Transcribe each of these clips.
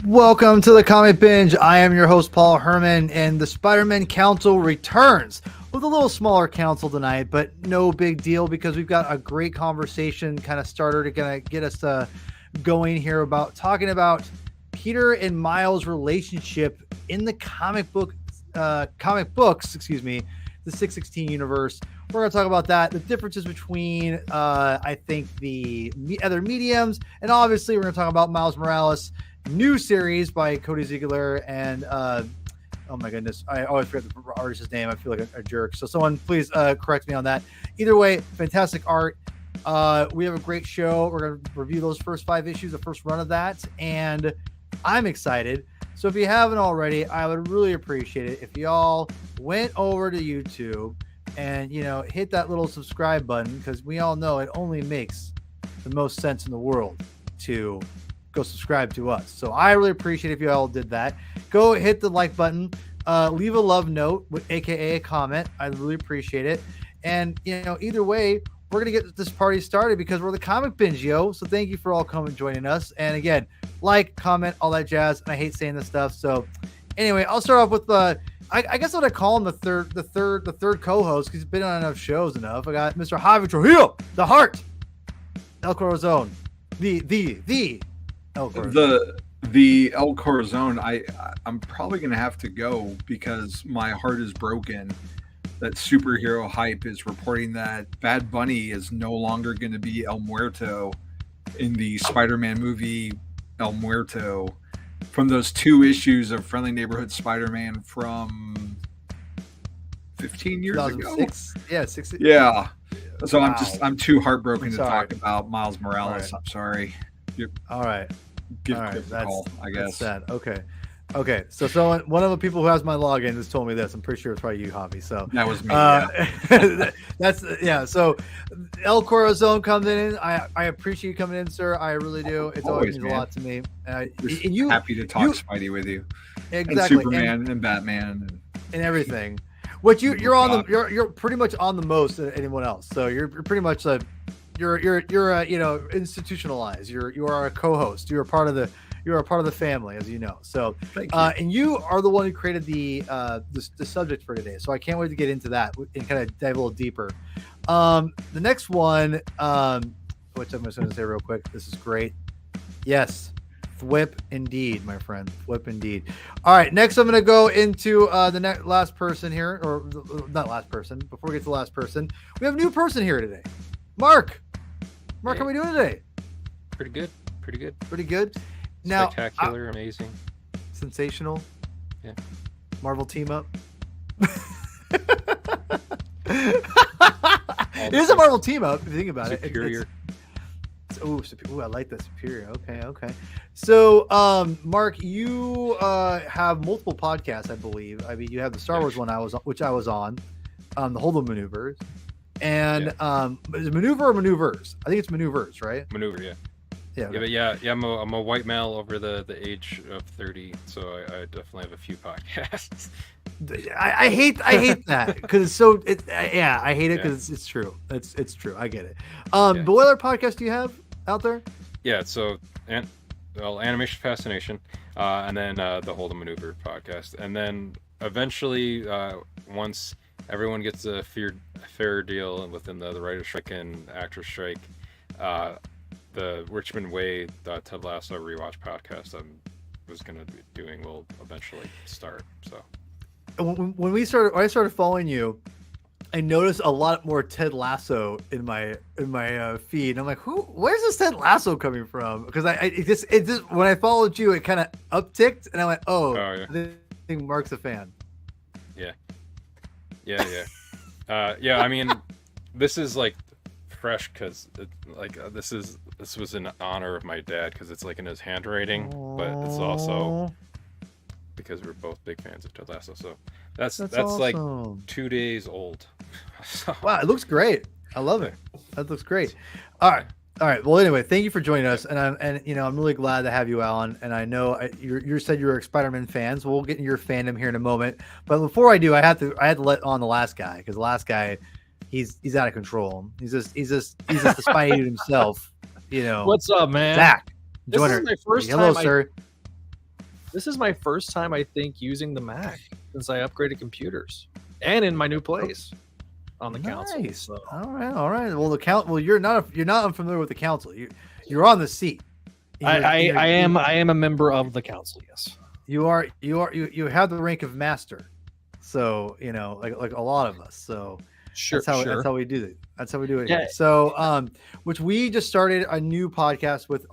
Welcome to the Comic Binge. I am your host, Paul Herman, and the Spider-Man Council returns with a little smaller council tonight, but no big deal because we've got a great conversation kind of starter to kind of get us going here about talking about Peter and Miles' relationship in the comic books, the 616 universe. We're going to talk about that, the differences between, I think, the other mediums, and obviously we're going to talk about Miles Morales' new series by Cody Ziegler and oh my goodness, I always forget the artist's name. I feel like a jerk. So someone please correct me on that. Either way, fantastic art. We have a great show. We're going to review those first 5 issues, the first run of that, and I'm excited. So if you haven't already, I would really appreciate it if y'all went over to YouTube and, you know, hit that little subscribe button, because we all know it only makes the most sense in the world to go subscribe to us. So I really appreciate if you all did that. Go hit the like button, leave a love note, aka a comment. I really appreciate it. And, you know, either way, we're going to get this party started because we're the Comic Binge, yo. So thank you for all coming and joining us. And again, like, comment, all that jazz. And I hate saying this stuff. So anyway, I'll start off with I guess what I call him the third co-host, because he's been on enough shows enough. I got Mr. Javi Trujillo, the Heart, El Corazon, the El Corazon. The El Corazon. I'm probably gonna have to go because my heart is broken. That superhero hype is reporting that Bad Bunny is no longer going to be El Muerto in the Spider-Man movie El Muerto from those 2 issues of Friendly Neighborhood Spider-Man from 15 years ago. Yeah, 6. Yeah. So wow. I'm too heartbroken to talk about Miles Morales. Right. I'm sorry. All right. Give all right. a call, I guess. That's sad. Okay. So one of the people who has my login has told me this. I'm pretty sure it's probably you, Javi. So that was me. Yeah. So El Corazon comes in. I appreciate you coming in, sir. I really do. It's always means a lot to me. And you happy to talk Spidey with you. Exactly. And Superman and Batman and everything. What you're pretty much on the most than anyone else. So you're pretty much you're you know, institutionalized. You are a co-host. You're a part of the family, as you know. So, and you are the one who created the subject for today. So I can't wait to get into that and kind of dive a little deeper. The next one, which I'm just going to say real quick. This is great. Yes, Thwip indeed, my friend. Thwip indeed. All right, next I'm going to go into the last person here, or not last person. Before we get to the last person, we have a new person here today. Mark, hey. How are we doing today? Pretty good. Pretty good. Now, spectacular, amazing, sensational. Yeah. Marvel team up. It is a Marvel team up if you think about Superior. Superior. I like that. Superior. Okay. So, Mark, you have multiple podcasts, I believe. I mean, you have the Star Wars one which I was on, the Holdo Maneuvers, and is it Maneuver or Maneuvers? I think it's Maneuvers, right? Maneuver, yeah. Yeah, okay. Yeah. I'm a white male over the age of 30, so I definitely have a few podcasts. I hate that because it's so. I hate it because it's true. It's true. I get it. But what other podcast do you have out there? Yeah, so Animation Fascination, and then the Holdo Maneuver podcast, and then eventually, once everyone gets a fair deal within the writer's strike and actor's strike, the Richmond Way Ted Lasso rewatch podcast I was going to be doing will eventually start. So when I started following you, I noticed a lot more Ted Lasso in my feed. I'm like, where's this Ted Lasso coming from? Because it just when I followed you, it kind of upticked, and I went, I think Mark's a fan. Yeah. I mean, this is like fresh because this was in honor of my dad because it's like in his handwriting. Aww. But it's also because we're both big fans of Ted Lasso. So that's awesome. Like 2 days old. So. Wow, it looks great. I love it. That looks great. All right. Well, anyway, thank you for joining us, and I'm really glad to have you, Alan. And I know you said you were a Spider-Man fan, so we'll get into your fandom here in a moment. But before I do, I had to let on the last guy because the last guy, he's out of control. He's just the Spidey dude himself. You know. What's up, man? Zach, this is my first time. Hello, sir. This is my first time, I think, using the Mac since I upgraded computers, and in my new place on the council. Nice. So. All right. Well, you're not unfamiliar with the council. You're on the seat. I am a member of the council. Yes. You have the rank of master. So like a lot of us. So Sure. that's how we do it. That's how we do it. Yeah. Here. So which we just started a new podcast with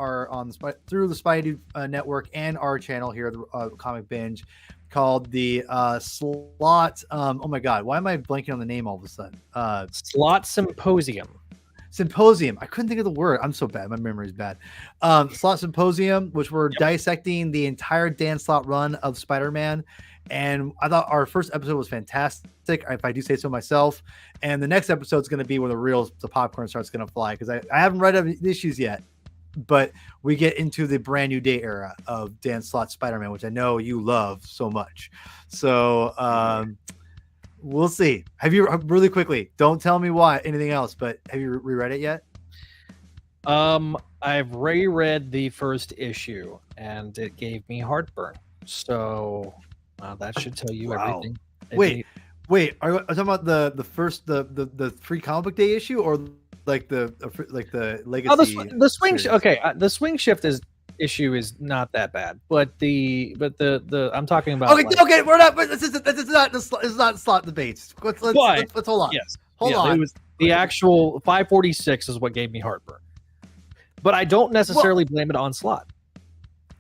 through the Spidey Network and our channel here, the Comic Binge, called the Slot. Oh my God, why am I blanking on the name all of a sudden? Slot Symposium. Symposium. I couldn't think of the word. I'm so bad. My memory is bad. Slot Symposium, which we're dissecting the entire Dan Slott run of Spider-Man. And I thought our first episode was fantastic, if I do say so myself. And the next episode is going to be where the popcorn starts going to fly, because I haven't read any issues yet, but we get into the brand new day era of Dan Slott Spider-Man, which I know you love so much. So we'll see. Have you, really quickly, don't tell me anything else, but have you reread it yet? I've reread the first issue and it gave me heartburn. So that should tell you everything. Wait, are you talking about the first the free comic book day issue, or like the legacy? Oh, the swing. The swing shift issue is not that bad, but the I'm talking about. Okay, we're not. But this is not slot debates. Let's hold on. Yes, hold on. It was the actual 546 is what gave me heartburn, but I don't necessarily blame it on Slot.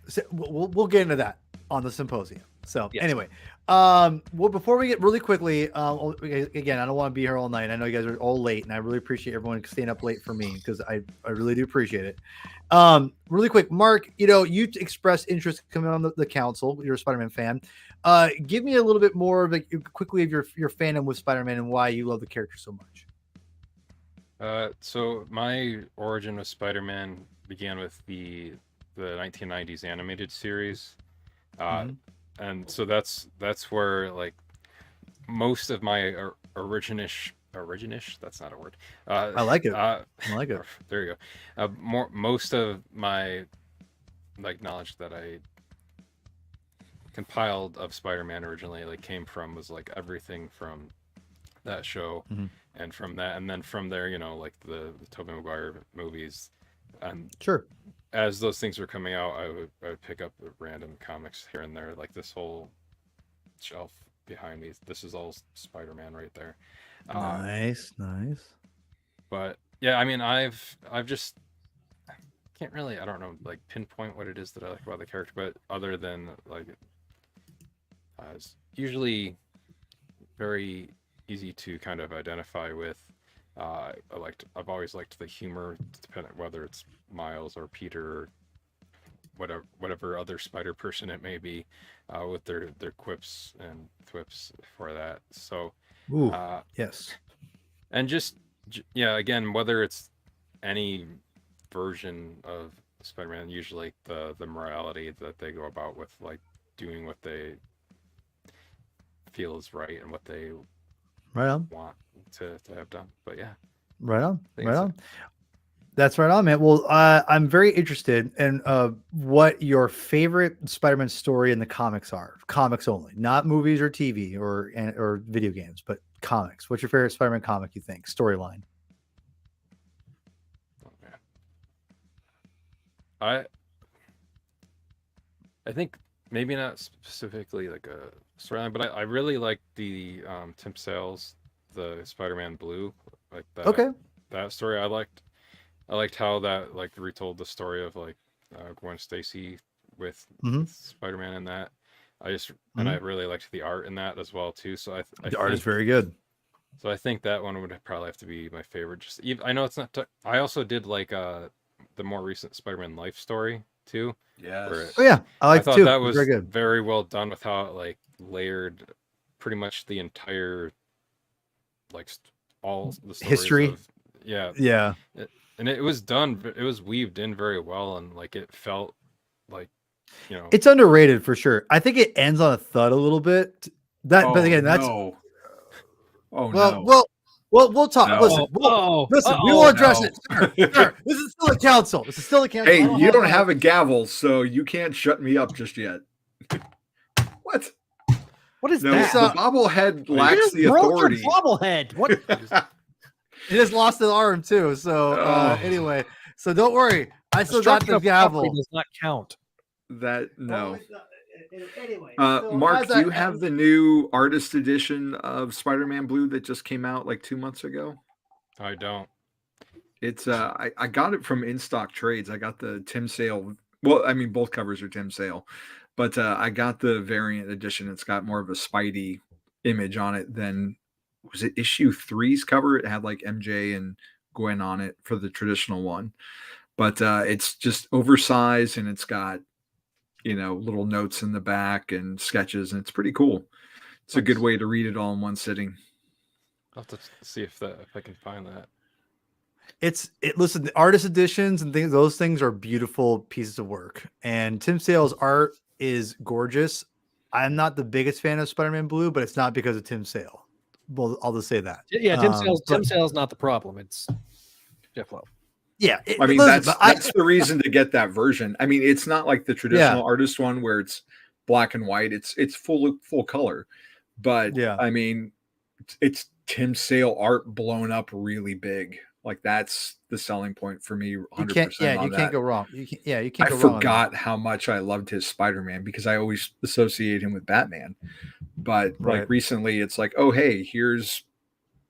So we'll get into that on the symposium. So anyway, before we get really quickly, again, I don't want to be here all night. I know you guys are all late, and I really appreciate everyone staying up late for me, because I really do appreciate it. Really quick, Mark, you expressed interest coming on the council. You're a Spider-Man fan. Give me a little bit more quickly of your fandom with Spider-Man and why you love the character so much. So my origin with Spider-Man began with the 1990s animated series. And so that's where like most of my originish, that's not a word. I like it. I like it. There you go. Most of my like knowledge that I compiled of Spider-Man originally was like everything from that show, and from that, and then from there, like the Tobey Maguire movies, and sure. As those things were coming out, I would pick up random comics here and there, like this whole shelf behind me. This is all Spider-Man right there. Nice. But yeah, I mean, I've just can't really, I don't know, like pinpoint what it is that I like about the character, but other than like, it's usually very easy to kind of identify with. I've always liked the humor, depending whether it's Miles or Peter or whatever other Spider person it may be, with their quips and thwips for that. So yes, and just again, whether it's any version of Spider-Man, usually the morality that they go about with, like doing what they feel is right and what they want to have done. But yeah, right on. That's right on, man. Well, I'm very interested in what your favorite Spider-Man story in the comics are. Comics only, not movies or TV or video games, but comics. What's your favorite Spider-Man comic, you think? Storyline. Oh man, I think maybe not specifically like a storyline, but I really like the Tim Sale's the Spider-Man Blue, like that. Okay. That story I liked. I liked how that like retold the story of like Gwen Stacy with Spider-Man in that. And I really liked the art in that as well too. So the art is very good. So I think that one would probably have to be my favorite. I know it's not. I also did like the more recent Spider-Man Life story too. Yes. I thought too. That was very good. Very well done with how it like layered pretty much the entire like all the stories history. And it was done. It was weaved in very well, and like it felt like, it's underrated for sure. I think it ends on a thud a little bit. But again, that's no. We'll talk. No. Listen. We will address it. Sir, this is still a council. Hey, you don't have a gavel, so you can't shut me up just yet. What? What is No, that? the bobblehead You lacks just the broke your authority. bobblehead. What? He just lost his arm too. So Oh. anyway, so don't worry. I still got Destruction the of property gavel. does not count. That no. Anyway, Mark, do you have the new artist edition of Spider-Man Blue that just came out like 2 months ago? I don't. It's I got it from In Stock Trades. I got the Tim Sale. Well, I mean both covers are Tim Sale, but I got the variant edition. It's got more of a Spidey image on it than was it issue 3's cover. It had like MJ and Gwen on it for the traditional one, but it's just oversized and it's got little notes in the back and sketches, and it's pretty cool. It's a good way to read it all in one sitting. I'll have to see if I can find that. Listen, the artist editions and things, those things are beautiful pieces of work. And Tim Sale's art is gorgeous. I'm not the biggest fan of Spider-Man Blue, but it's not because of Tim Sale. Well, I'll just say that. Yeah, Tim Sale's not the problem. It's Jeff Loeb. Yeah, I mean listen, that's the reason to get that version. I mean, it's not like the traditional artist one where it's black and white. It's full color, but yeah, I mean, it's Tim Sale art blown up really big. Like that's the selling point for me. 100%. You can't go wrong. You can't. I forgot how much I loved his Spider-Man because I always associate him with Batman. But like recently, it's like, oh hey, here's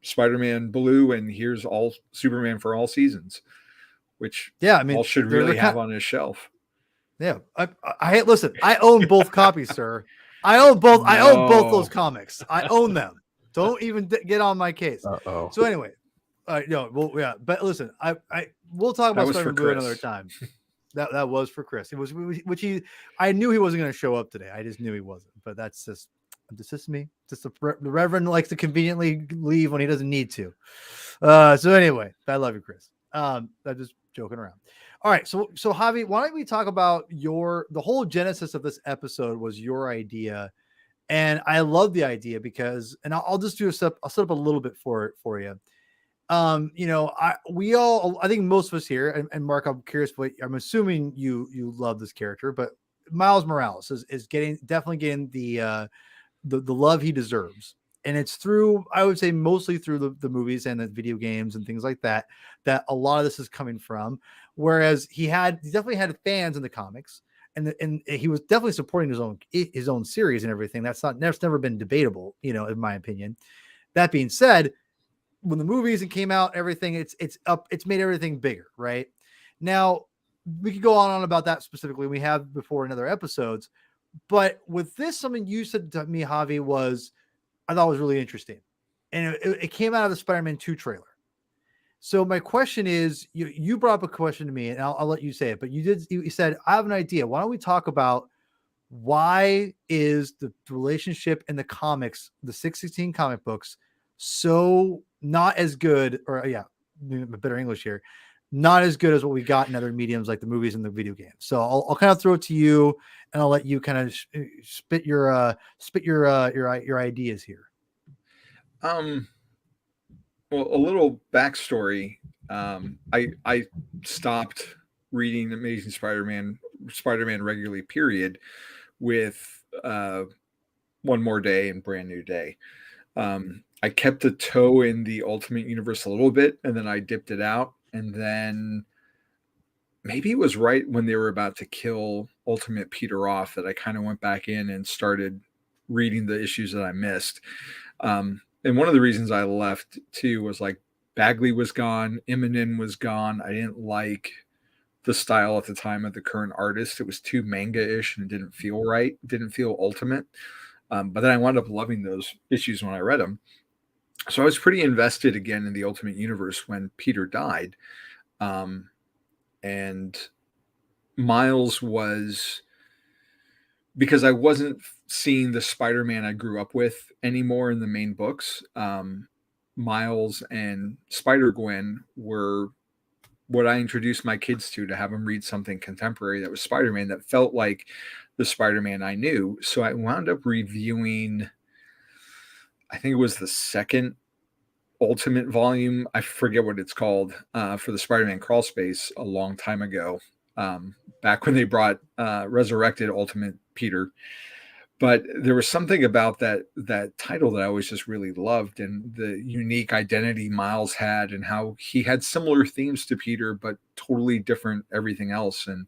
Spider-Man Blue, and here's all Superman for all seasons, which I mean, all should really have on his shelf. Yeah, I listen. I own both copies, sir. I own both. I own both those comics. I own them. Don't even get on my case. So anyway. But listen, we'll talk about Spider-Man Blue another time. That was for Chris. It was I knew he wasn't going to show up today. I just knew he wasn't. But that's just me. Just the Reverend likes to conveniently leave when he doesn't need to. So anyway, I love you, Chris. I'm just joking around. All right, so Javi, why don't we talk about the whole genesis of this episode was your idea, and I love the idea because, and I'll just do I'll set up a little bit for you. I think most of us here, and Mark, I'm curious, I'm assuming you love this character, but Miles Morales is definitely getting the love he deserves. And it's through, I would say mostly through the movies and the video games and things like that a lot of this is coming from. Whereas he definitely had fans in the comics, and he was definitely supporting his own series and everything. That's never been debatable, in my opinion. That being said, when the movies came out, everything it's made everything bigger, right? Now we could go on about that specifically. We have before in other episodes, but with this, something you said to me, Javi, I thought was really interesting, and it came out of the Spider-Man 2 trailer. So my question is, you brought up a question to me, and I'll let you say it, but you said, I have an idea. Why don't we talk about why is the relationship in the comics, the 616 comic books, so not as good, or better English here, not as good as what we got in other mediums like the movies and the video games. So I'll kind of throw it to you, and I'll let you kind of spit your ideas here. Well, a little backstory. I stopped reading Amazing Spider-Man regularly, period, with One More Day and Brand New Day. I kept a toe in the Ultimate Universe a little bit, and then I dipped it out. And then maybe it was right when they were about to kill Ultimate Peter off that I kind of went back in and started reading the issues that I missed. And one of the reasons I left too was like Bagley was gone, Immonen was gone. I didn't like the style at the time of the current artist. It was too manga-ish and it didn't feel right. It didn't feel ultimate. But then I wound up loving those issues when I read them. So I was pretty invested again in the Ultimate Universe when Peter died. And Miles was, because I wasn't seeing the Spider-Man I grew up with anymore in the main books. Miles and Spider-Gwen were what I introduced my kids to have them read something contemporary that was Spider-Man that felt like the Spider-Man I knew. So I wound up reviewing, I think it was the second Ultimate volume. I forget what it's called, for the Spider-Man crawl space a long time ago. Back when they brought resurrected Ultimate Peter. But there was something about that title that I always just really loved, and the unique identity Miles had, and how he had similar themes to Peter, but totally different everything else, and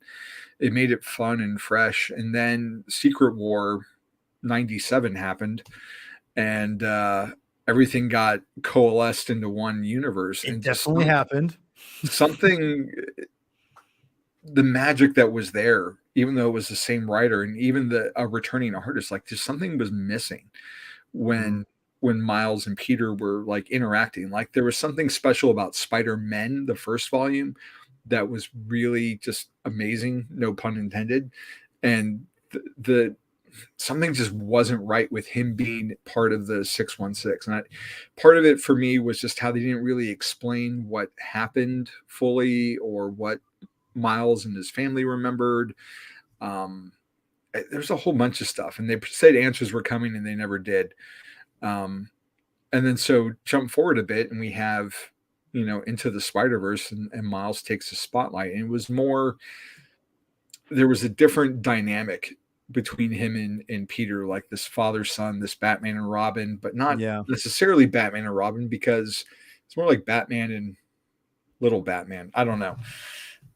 it made it fun and fresh. And then Secret War '97 happened, and everything got coalesced into one universe. It And definitely happened. something, the magic that was there, even though it was the same writer and even a returning artist, like just something was missing when Miles and Peter were like interacting. Like there was something special about Spider-Men, the first volume, that was really just amazing, no pun intended. And the something just wasn't right with him being part of the 616. And part of it for me was just how they didn't really explain what happened fully, or what Miles and his family remembered. There's a whole bunch of stuff, and they said answers were coming and they never did. And then so jump forward a bit and we have, Into the Spider-Verse, and Miles takes the spotlight, and it was more, there was a different dynamic between him and Peter, like this father-son, this Batman and Robin, but not necessarily Batman and Robin, because it's more like Batman and little Batman. I don't know,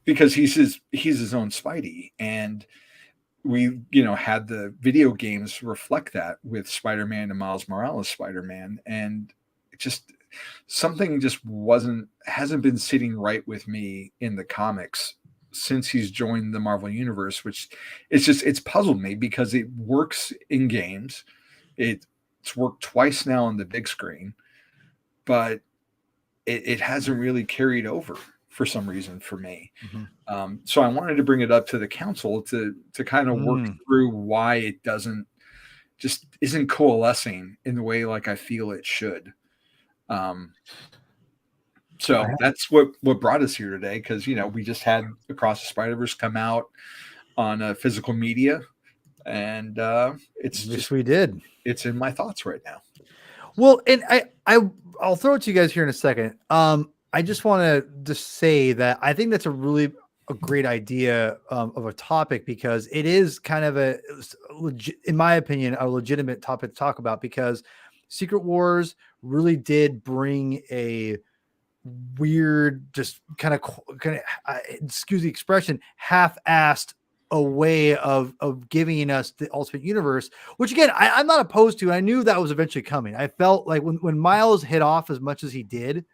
because he's his own Spidey. And we, had the video games reflect that with Spider-Man and Miles Morales Spider-Man. And it just, something just hasn't been sitting right with me in the comics since he's joined the Marvel Universe, which it's puzzled me, because it works in games. It's worked twice now on the big screen, but it hasn't really carried over for some reason for me. So I wanted to bring it up to the council to kind of work through why it isn't coalescing in the way like I feel it should. So that's what brought us here today, because we just had Across the Spider-Verse come out on physical media, and we did. It's in my thoughts right now. Well, and I'll throw it to you guys here in a second. I just want to just say that I think that's a great idea of a topic, because it is kind of in my opinion, a legitimate topic to talk about, because Secret Wars really did bring a weird, just kind of excuse the expression, half-assed a way of giving us the Ultimate Universe, which again, I'm not opposed to. I knew that was eventually coming. I felt like when Miles hit off as much as he did,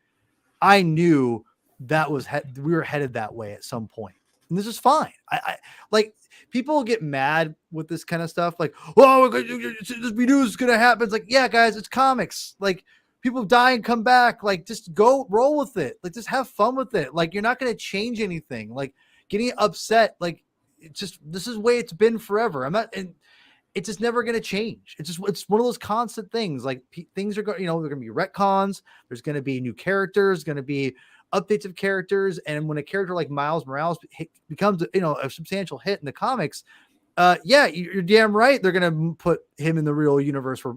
I knew that we were headed that way at some point. And this is fine. I like, people get mad with this kind of stuff. Like, oh, we knew this was going to happen. It's like, yeah, guys, it's comics. Like, people die and come back. Like, just go roll with it. Like, just have fun with it. Like, you're not going to change anything. Like, getting upset, like, this is the way it's been forever. And it's just never going to change. It's one of those constant things. Like, things are going, they're going to be retcons. There's going to be new characters, going to be updates of characters. And when a character like Miles Morales becomes, a substantial hit in the comics, you're damn right. They're going to put him in the real universe where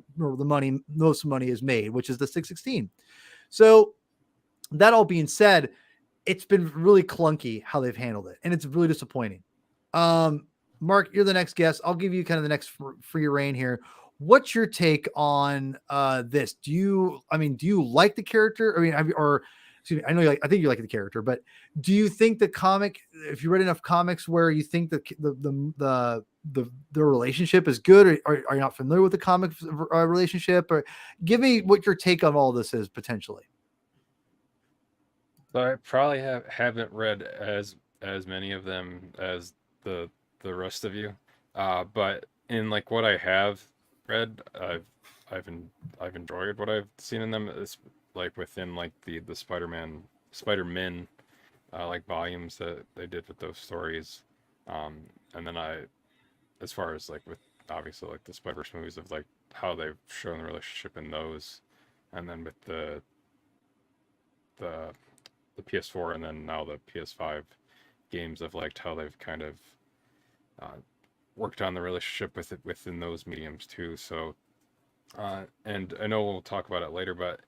most money is made, which is the 616. So that all being said, it's been really clunky how they've handled it, and it's really disappointing. Mark, you're the next guest. I'll give you kind of the next free reign here. What's your take on this? Do you like the character? I mean, excuse me, I think you like the character, but do you think the comic, if you read enough comics where you think the relationship is good, or are you not familiar with the comic relationship? Or give me what your take on all this is potentially. So I probably haven't read as many of them as the rest of you, but in like what I have read, I've enjoyed what I've seen in them. It's like within like the Spider-Men like volumes that they did with those stories, and then as far as like with obviously like the Spider-Verse movies, of like how they've shown the relationship in those, and then with the PS4 and then now the PS5 games, of like how they've kind of worked on the relationship within those mediums too. So and I know we'll talk about it later, but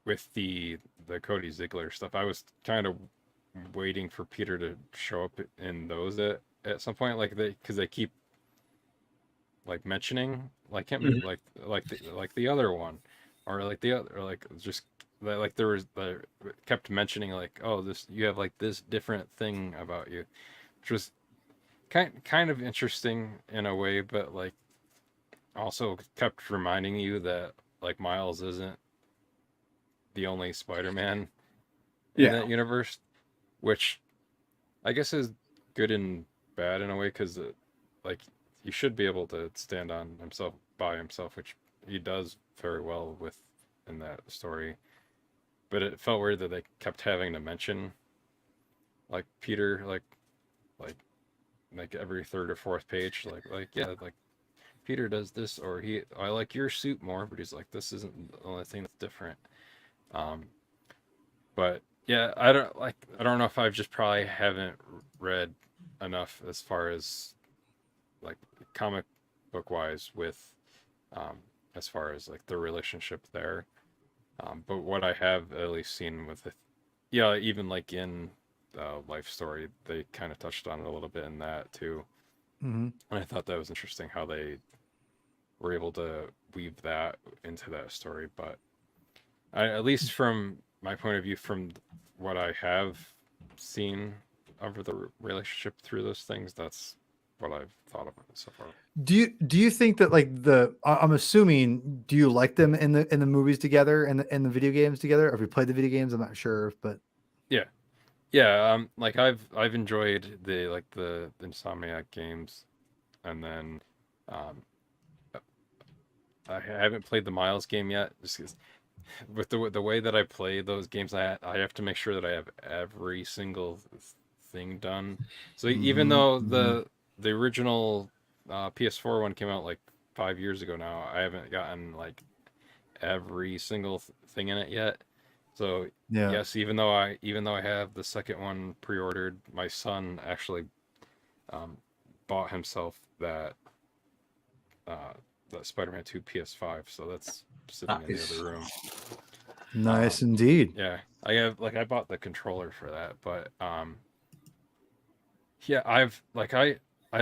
with the Cody Ziegler stuff, I was kind of waiting for Peter to show up in those at some point, like because they keep like mentioning like him, Mhm. like the other one, or like the other, or like just like there was kept mentioning like, oh, this you have like this different thing about you, which was kind of interesting in a way, but like also kept reminding you that like Miles isn't the only Spider-Man in Yeah. that universe, which I guess is good and bad in a way because like he should be able to stand on himself by himself, which he does very well with in that story. But it felt weird that they kept having to mention like Peter like like every third or fourth page, like yeah, like Peter does this, or I like your suit more, but he's like this isn't the only thing that's different. Um, but yeah, I don't know if I've just probably haven't read enough as far as like comic book wise with um as far as like the relationship there. But what I have at least seen with it, yeah, even like in Life Story, they kind of touched on it a little bit in that too. Mm-hmm. And I thought that was interesting how they were able to weave that into that story. But at least from my point of view, from what I have seen of the relationship through those things, that's what I've thought of it so far. Do you think that like I'm assuming, do you like them in the movies together and in the video games together? Or if you played the video games, I'm not sure, but Yeah, yeah. Like I've enjoyed the Insomniac games, and then um, I haven't played the Miles game yet. Just 'cause with the way that I play those games, I have to make sure that I have every single thing done. So even Mhm, though mhm. the original PS4 one came out like 5 years ago now, I haven't gotten like every single thing in it yet. So Yeah. yes, even though I have the second one pre-ordered, my son actually um, bought himself uh, that Spider-Man 2 PS5. So that's sitting in the Nice. other room. Nice indeed. Yeah, I bought the controller for that, but yeah, I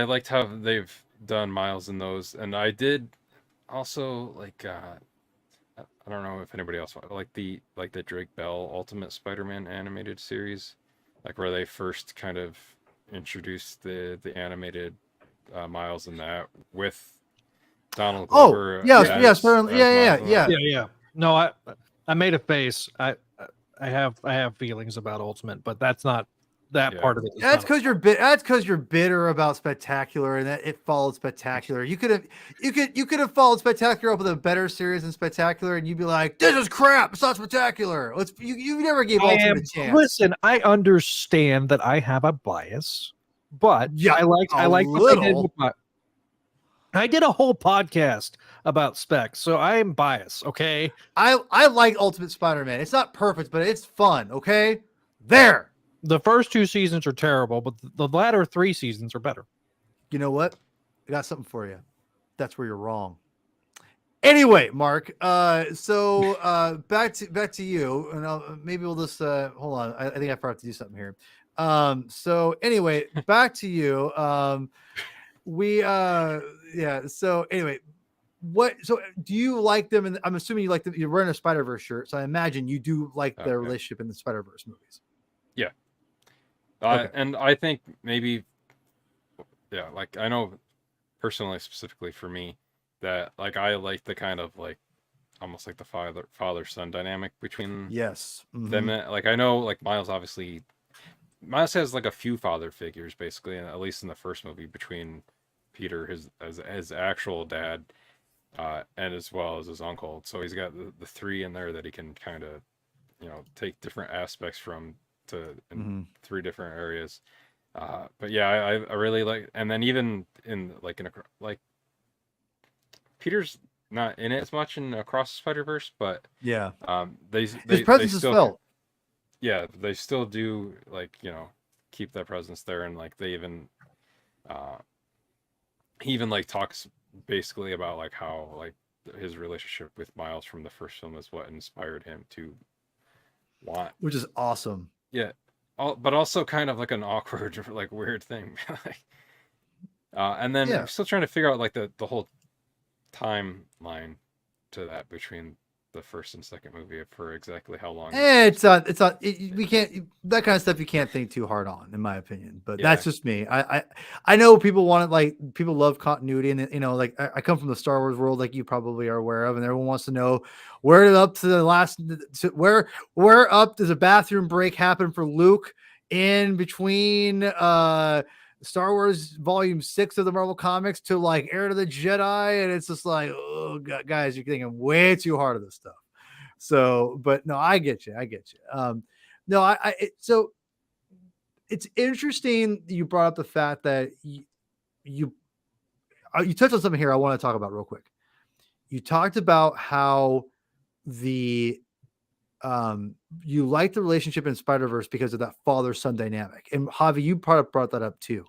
liked how they've done Miles in those, and I did also like I don't know if anybody else like the Drake Bell Ultimate Spider-Man animated series, like where they first kind of introduced the animated Miles in that with Donald Oh, Glover yes, Yeah. yes, yeah, as yeah, Miles in that. yeah. Yeah. No, I made a face. I have feelings about Ultimate, but that's not that Yeah. part of it. Is That's not. because you're bitter about Spectacular and that it followed Spectacular. You could have followed Spectacular up with a better series than Spectacular, and you'd be like, "This is crap. It's not Spectacular." You never gave I Ultimate am. a chance. Listen, I understand that I have a bias, but Yeah, I a like what they did little. with I did a whole podcast about specs, so I am biased. Okay, I like Ultimate Spider-Man. It's not perfect, but it's fun. Okay, there. the first 2 seasons are terrible, but the latter 3 seasons are better. You know what? I got something for you. That's where you're wrong. Anyway, Mark. Back to you, and maybe we'll just hold on. I think I forgot to do something here. So anyway, back to you. We yeah. So anyway, what? So do you like them? And I'm assuming you like them. You're wearing a Spider Verse shirt, so I imagine you do like the Okay. relationship in the Spider Verse movies. Yeah. Okay. And I think maybe, yeah, like I know personally, specifically for me, that like I like the kind of like almost like the father son dynamic between Yes. them. Like I know like Miles has like a few father figures basically, at least in the first movie between Peter, his actual dad, and as well as his uncle. So he's got the three in there that he can kind of take different aspects from to in Mhm. three different areas. But yeah, I really like, and then even in like Peter's not in it as much in Across the Spider Verse, but Yeah. His they presence is still felt. yeah, they still do like keep that presence there, and like they even uh he even like talks basically about like how like his relationship with Miles from the first film is what inspired him to want Which is awesome. yeah, but also kind of like an awkward like weird thing like And then Yeah. I'm still trying to figure out like the whole timeline to that between the first and second movie for exactly how long. We can't that kind of stuff you can't think too hard on, in my opinion. But Yeah. that's just me. I know people want it, like people love continuity, and like I come from the Star Wars world, like you probably are aware of, and everyone wants to know where up to the last where up does a bathroom break happen for Luke in between Star Wars Volume 6 of the Marvel Comics to like Heir to the Jedi, and it's just like, oh guys, you're thinking way too hard of this stuff. So, but no, I get you. No, so it's interesting that you brought up the fact that you touched on something here I want to talk about real quick. You talked about how you like the relationship in Spider-Verse because of that father-son dynamic. And Javi, you brought that up too.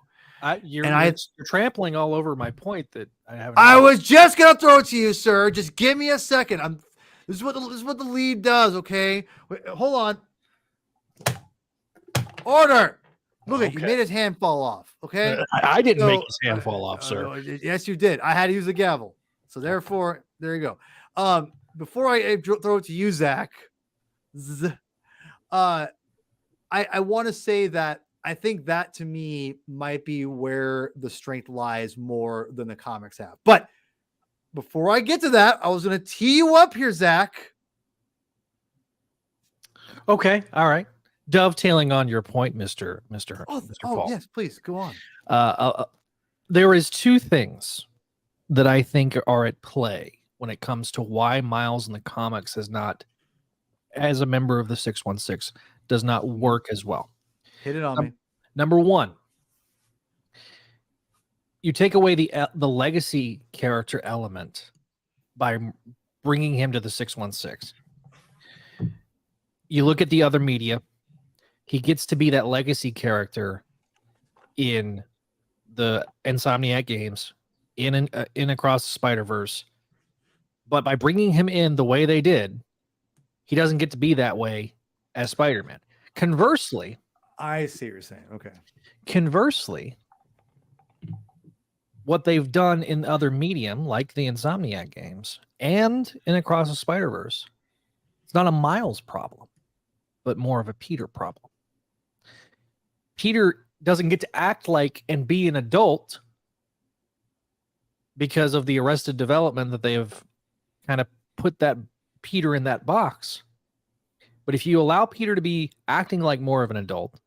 You're trampling all over my point that I haven't. I was just gonna throw it to you, sir. Just give me a second. This is what the lead does. Okay, wait, hold on. Order. Look at you made his hand fall off. Okay, I didn't make his hand fall off, sir. No, yes, you did. I had to use the gavel, so therefore, there you go. Before I throw it to you, Zach, I want to say that I think that to me might be where the strength lies more than the comics have. But before I get to that, I was going to tee you up here, Zach. Okay, all right. Dovetailing on your point, Mr. Paul. Yes, please go on. There is two things that I think are at play when it comes to why Miles in the comics has not, as a member of the 616, does not work as well. Hit it on me. Number one, you take away the legacy character element by bringing him to the 616. You look at the other media, he gets to be that legacy character in the Insomniac games, in Across the Spider-Verse. But by bringing him in the way they did, he doesn't get to be that way as Spider-Man. Conversely, I see what you're saying. Okay. Conversely, what they've done in other medium, like the Insomniac games and in Across the Spider-Verse, it's not a Miles problem, but more of a Peter problem. Peter doesn't get to act like and be an adult because of the Arrested Development that they have kind of put that Peter in that box. But if you allow Peter to be acting like more of an adult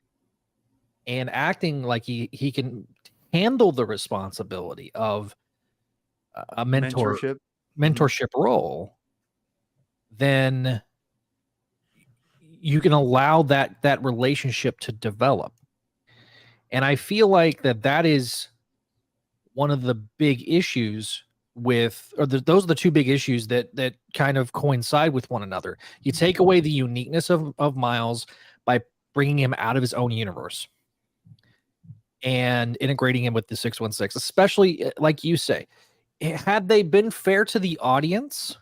and acting like he can handle the responsibility of a mentorship role, then you can allow that relationship to develop. And I feel like that is one of the big issues those are the two big issues that kind of coincide with one another. You take away the uniqueness of Miles by bringing him out of his own universe and integrating him with the 616, especially like you say, had they been fair to the audience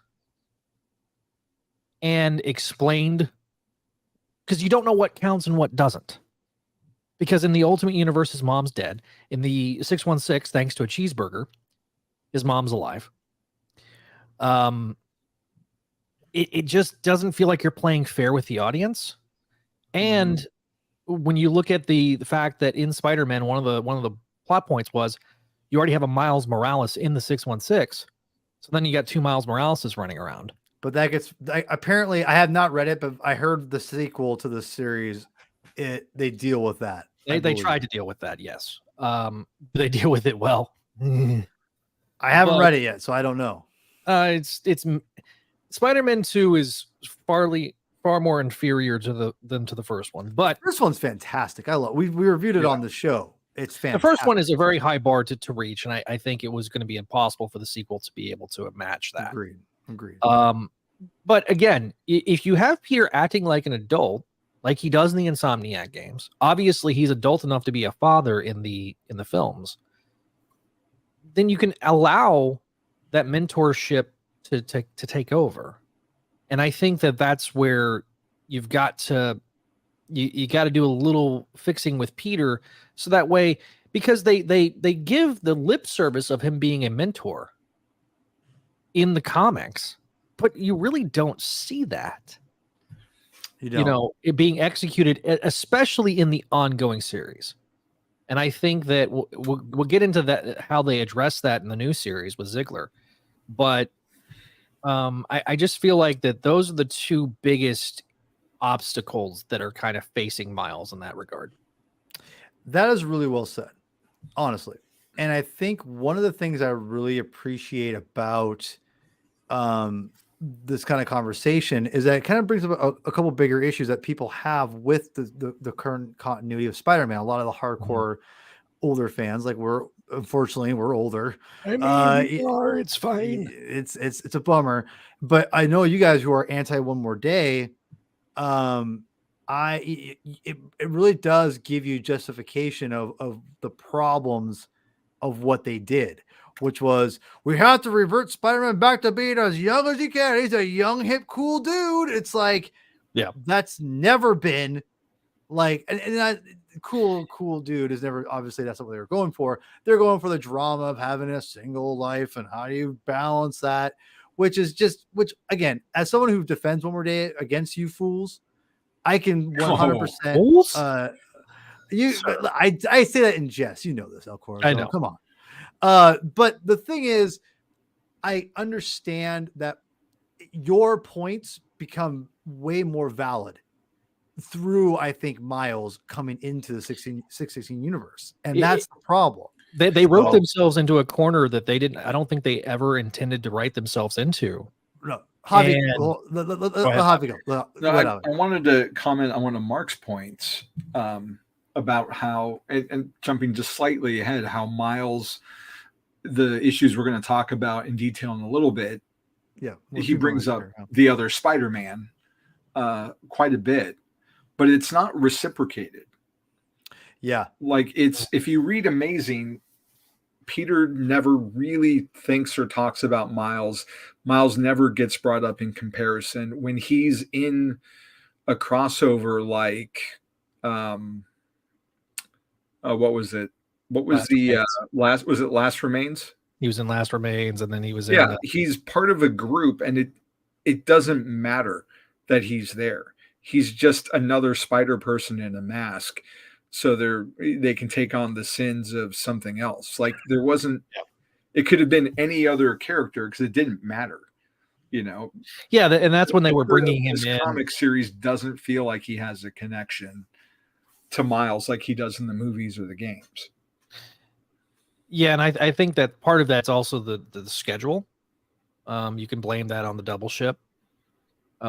and explained, because you don't know what counts and what doesn't. Because in the Ultimate Universe, his mom's dead. In the 616, thanks to a cheeseburger, his mom's alive. It just doesn't feel like you're playing fair with the audience. And when you look at the fact that in Spider-Man, one of the plot points was you already have a Miles Morales in the 616. So then you got two Miles Moraleses running around. But that gets apparently, I have not read it, but I heard the sequel to the series. They deal with that. They tried to deal with that, yes. They deal with it well. I haven't read it yet, so I don't know. It's Spider-Man 2 is far more inferior than the first one. But this one's fantastic. I love. We reviewed it on the show. It's fantastic. The first one is a very high bar to reach, and I think it was going to be impossible for the sequel to be able to match that. Agreed. But again, if you have Peter acting like an adult, like he does in the Insomniac games, obviously he's adult enough to be a father in the films, then you can allow that mentorship to take over. And I think that's where you've got to you got to do a little fixing with Peter, so that way because they give the lip service of him being a mentor in the comics, but you really don't see that. You know, it being executed, especially in the ongoing series. And I think that we'll get into that, how they address that in the new series with Ziegler. But I just feel like that those are the two biggest obstacles that are kind of facing Miles in that regard. That is really well said, honestly. And I think one of the things I really appreciate about this kind of conversation is that it kind of brings up a couple bigger issues that people have with the current continuity of Spider-Man. A lot of the hardcore older fans, like unfortunately we're older. I mean, it's fine. It's a bummer, but I know you guys who are anti One More Day. It really does give you justification of the problems of what they did, which was we have to revert Spider-Man back to being as young as he can. He's a young, hip, cool dude. It's like, yeah, that's never been like, and that cool dude is never, obviously that's not what they were going for. They're going for the drama of having a single life and how do you balance that, which again, as someone who defends One More Day against you fools, I can 100%. I say that in jest. You know this, El Corazon. I know. Come on. But the thing is, I understand that your points become way more valid through, I think, Miles coming into the 616 universe. And that's the problem. They wrote themselves into a corner that they didn't, I don't think they ever intended to write themselves into. No. Javi, I wanted to comment on one of Mark's points about how, and jumping just slightly ahead, how Miles, the issues we're going to talk about in detail in a little bit, he brings up the other Spider-Man quite a bit, but it's not reciprocated. Yeah. Like if you read Amazing, Peter never really thinks or talks about Miles. Miles never gets brought up in comparison. When he's in a crossover like what was it? What was Last Remains? He was in Last Remains, and then he was in he's part of a group, and it doesn't matter that he's there. He's just another spider person in a mask. So they can take on the sins of something else. Like there wasn't, it could have been any other character because it didn't matter, you know? Yeah. And that's when they were bringing him in. This comic series doesn't feel like he has a connection to Miles like he does in the movies or the games. Yeah. And I think that part of that's also the schedule. You can blame that on the double ship.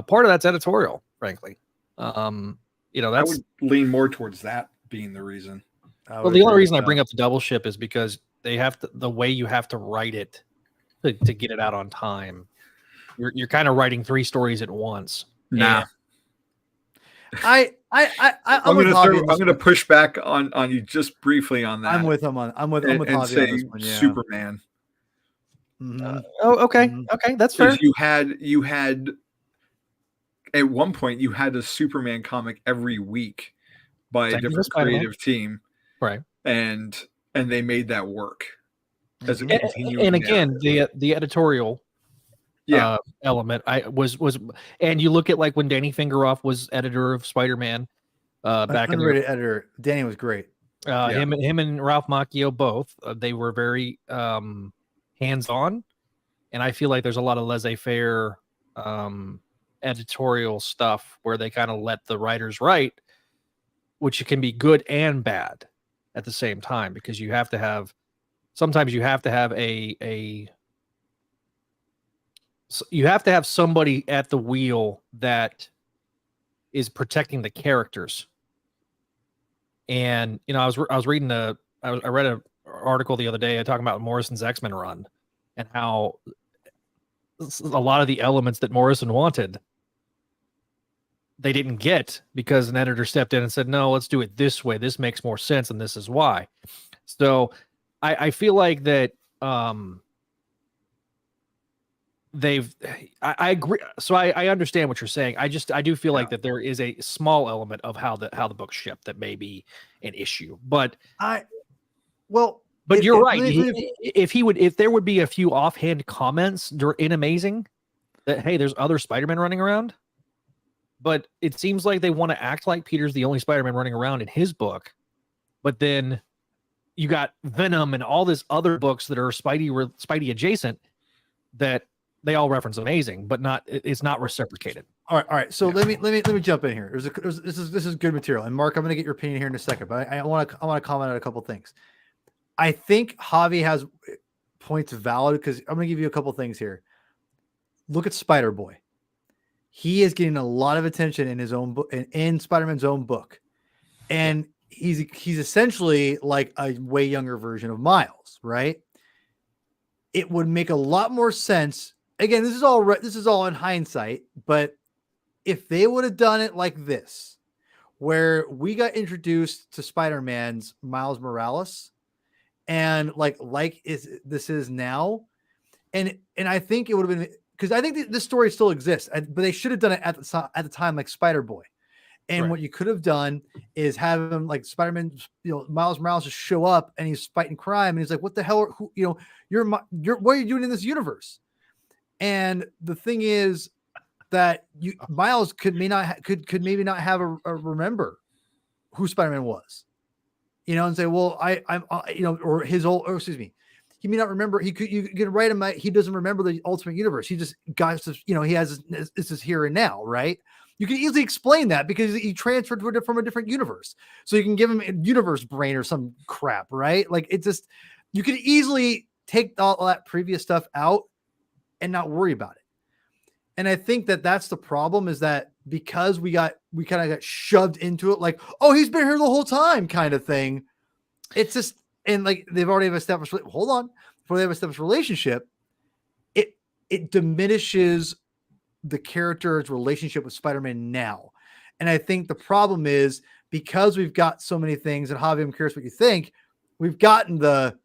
Part of that's editorial, frankly. I would lean more towards that being the reason. Well, the only reason I bring up the double ship is because they have to, the way you have to write it to get it out on time. You're kind of writing 3 stories at once. Nah. I'm going to push back on you just briefly on that. I'm with him on with and Javi say on this one, Superman. Okay. That's fair. You had at one point you had a Superman comic every week by a different creative team, right? And they made that work as a continuing. And again, the editorial element was, and you look at like when Danny Fingeroff was editor of Spider-Man, back in the editor. Danny was great. Him and Ralph Macchio both. They were very hands-on, and I feel like there's a lot of laissez-faire editorial stuff where they kind of let the writers write, which can be good and bad at the same time, because you have to have somebody at the wheel that is protecting the characters. And I was reading I read an article the other day talking about Morrison's X-Men run and how a lot of the elements that Morrison wanted they didn't get because an editor stepped in and said, no, let's do it this way. This makes more sense. And this is why. So I feel like that I agree. So I understand what you're saying. I do feel like that there is a small element of how the book shipped that may be an issue, but Well, But you're right. let me- If there would be a few offhand comments in Amazing that, hey, there's other Spider-Man running around, but it seems like they want to act like Peter's the only Spider-Man running around in his book. But then you got Venom and all this other books that are Spidey adjacent that they all reference Amazing, but it's not reciprocated. All right. So let me jump in here. This is good material. And Mark, I'm going to get your opinion here in a second, but I want to comment on a couple things. I think Javi has points valid because I'm going to give you a couple things here. Look at Spider-Boy. He is getting a lot of attention in his own book, in Spider-Man's own book, and he's essentially like a way younger version of Miles, right? It would make a lot more sense. Again, this is all in hindsight, but if they would have done it like this, where we got introduced to Spider-Man's Miles Morales, and this is now, and I think it would have been, because I think this story still exists, but they should have done it at the time like Spider-Boy. And Right. what you could have done is have him like Spider-Man, Miles Morales just show up and he's fighting crime, and he's like, "What the hell? You're what are you doing in this universe?" And the thing is that Miles could maybe not have a remember who Spider-Man was, and say, "Well, I'm or his old, or excuse me." He may not remember. You can write him. He doesn't remember the Ultimate Universe. He just got, he has this is here and now, right? You can easily explain that because he transferred from a different universe. So you can give him a universe brain or some crap, right? Like you could easily take all that previous stuff out and not worry about it. And I think that's the problem, is that because we kind of got shoved into it, like, oh, he's been here the whole time kind of thing. It's just, and like they've already established, hold on, before they have established relationship, it diminishes the character's relationship with Spider-Man now. And I think the problem is because we've got so many things, and Javi, I'm curious what you think, we've gotten the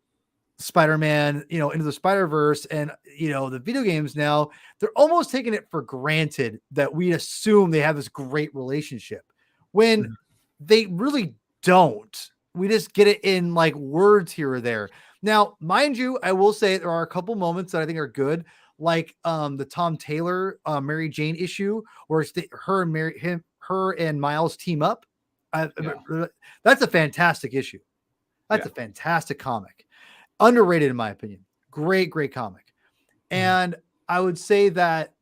Spider-Man, into the Spider-Verse and, the video games now, they're almost taking it for granted that we assume they have this great relationship when they really don't. We just get it in like words here or there. Now, mind you, I will say there are a couple moments that I think are good, like the Tom Taylor Mary Jane issue, where her and Miles team up. That's a fantastic issue. That's a fantastic comic. Underrated in my opinion. Great comic. And I would say that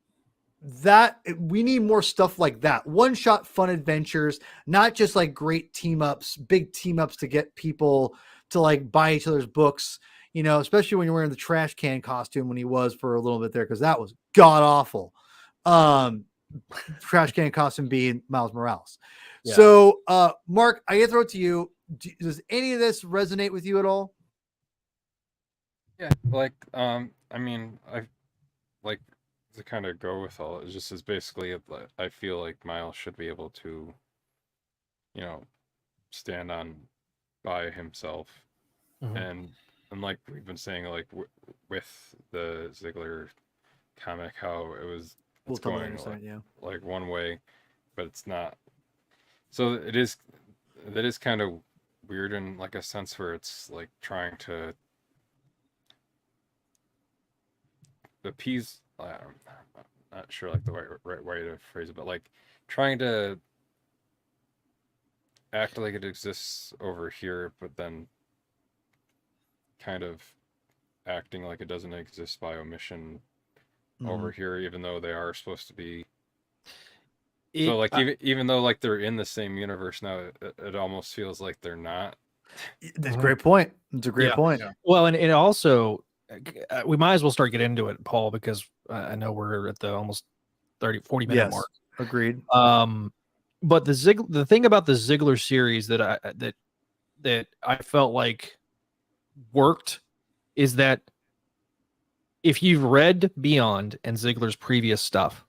we need more stuff like that. One-shot fun adventures, not just like great team-ups, big team-ups to get people to like buy each other's books, especially when you're wearing the trash can costume when he was for a little bit there, because that was god-awful. Trash can costume being Miles Morales. Yeah. So, Mark, I get to throw it to you. Does any of this resonate with you at all? Yeah, I mean, I like to kind of go with all it. Just as basically, I feel like Miles should be able to, stand on by himself, and like we've been saying, like with the Ziegler comic, how it's going like one way, but it's not. So that is kind of weird in like a sense where it's like trying to appease. I'm not sure like the right way to phrase it, but like trying to act like it exists over here, but then kind of acting like it doesn't exist by omission over here, even though they are supposed to be. So like even though like they're in the same universe now, it almost feels like they're not. That's a great point. It's a great point. Well, and it also, we might as well start getting into it, Paul, because I know we're at the almost 40 minute mark. Agreed. But the thing about the Ziegler series that I felt like worked is that if you've read Beyond and Ziegler's previous stuff,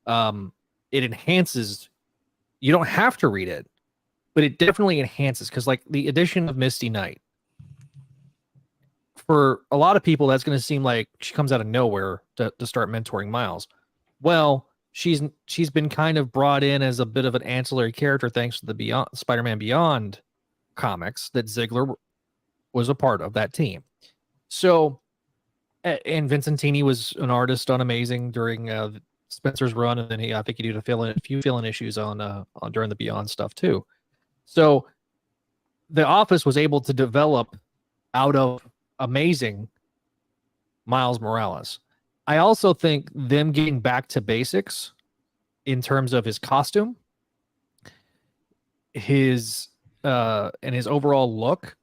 it enhances. You don't have to read it, but it definitely enhances, because like the addition of Misty Knight, for a lot of people, that's going to seem like she comes out of nowhere to start mentoring Miles. Well, she's been kind of brought in as a bit of an ancillary character thanks to the Spider-Man Beyond comics that Ziegler was a part of that team. So, and Vincentini was an artist on Amazing during Spencer's run, and then I think he did a few fill-in issues on during the Beyond stuff too. So, the Office was able to develop out of Amazing Miles Morales. I also think them getting back to basics in terms of his costume, his and his overall look,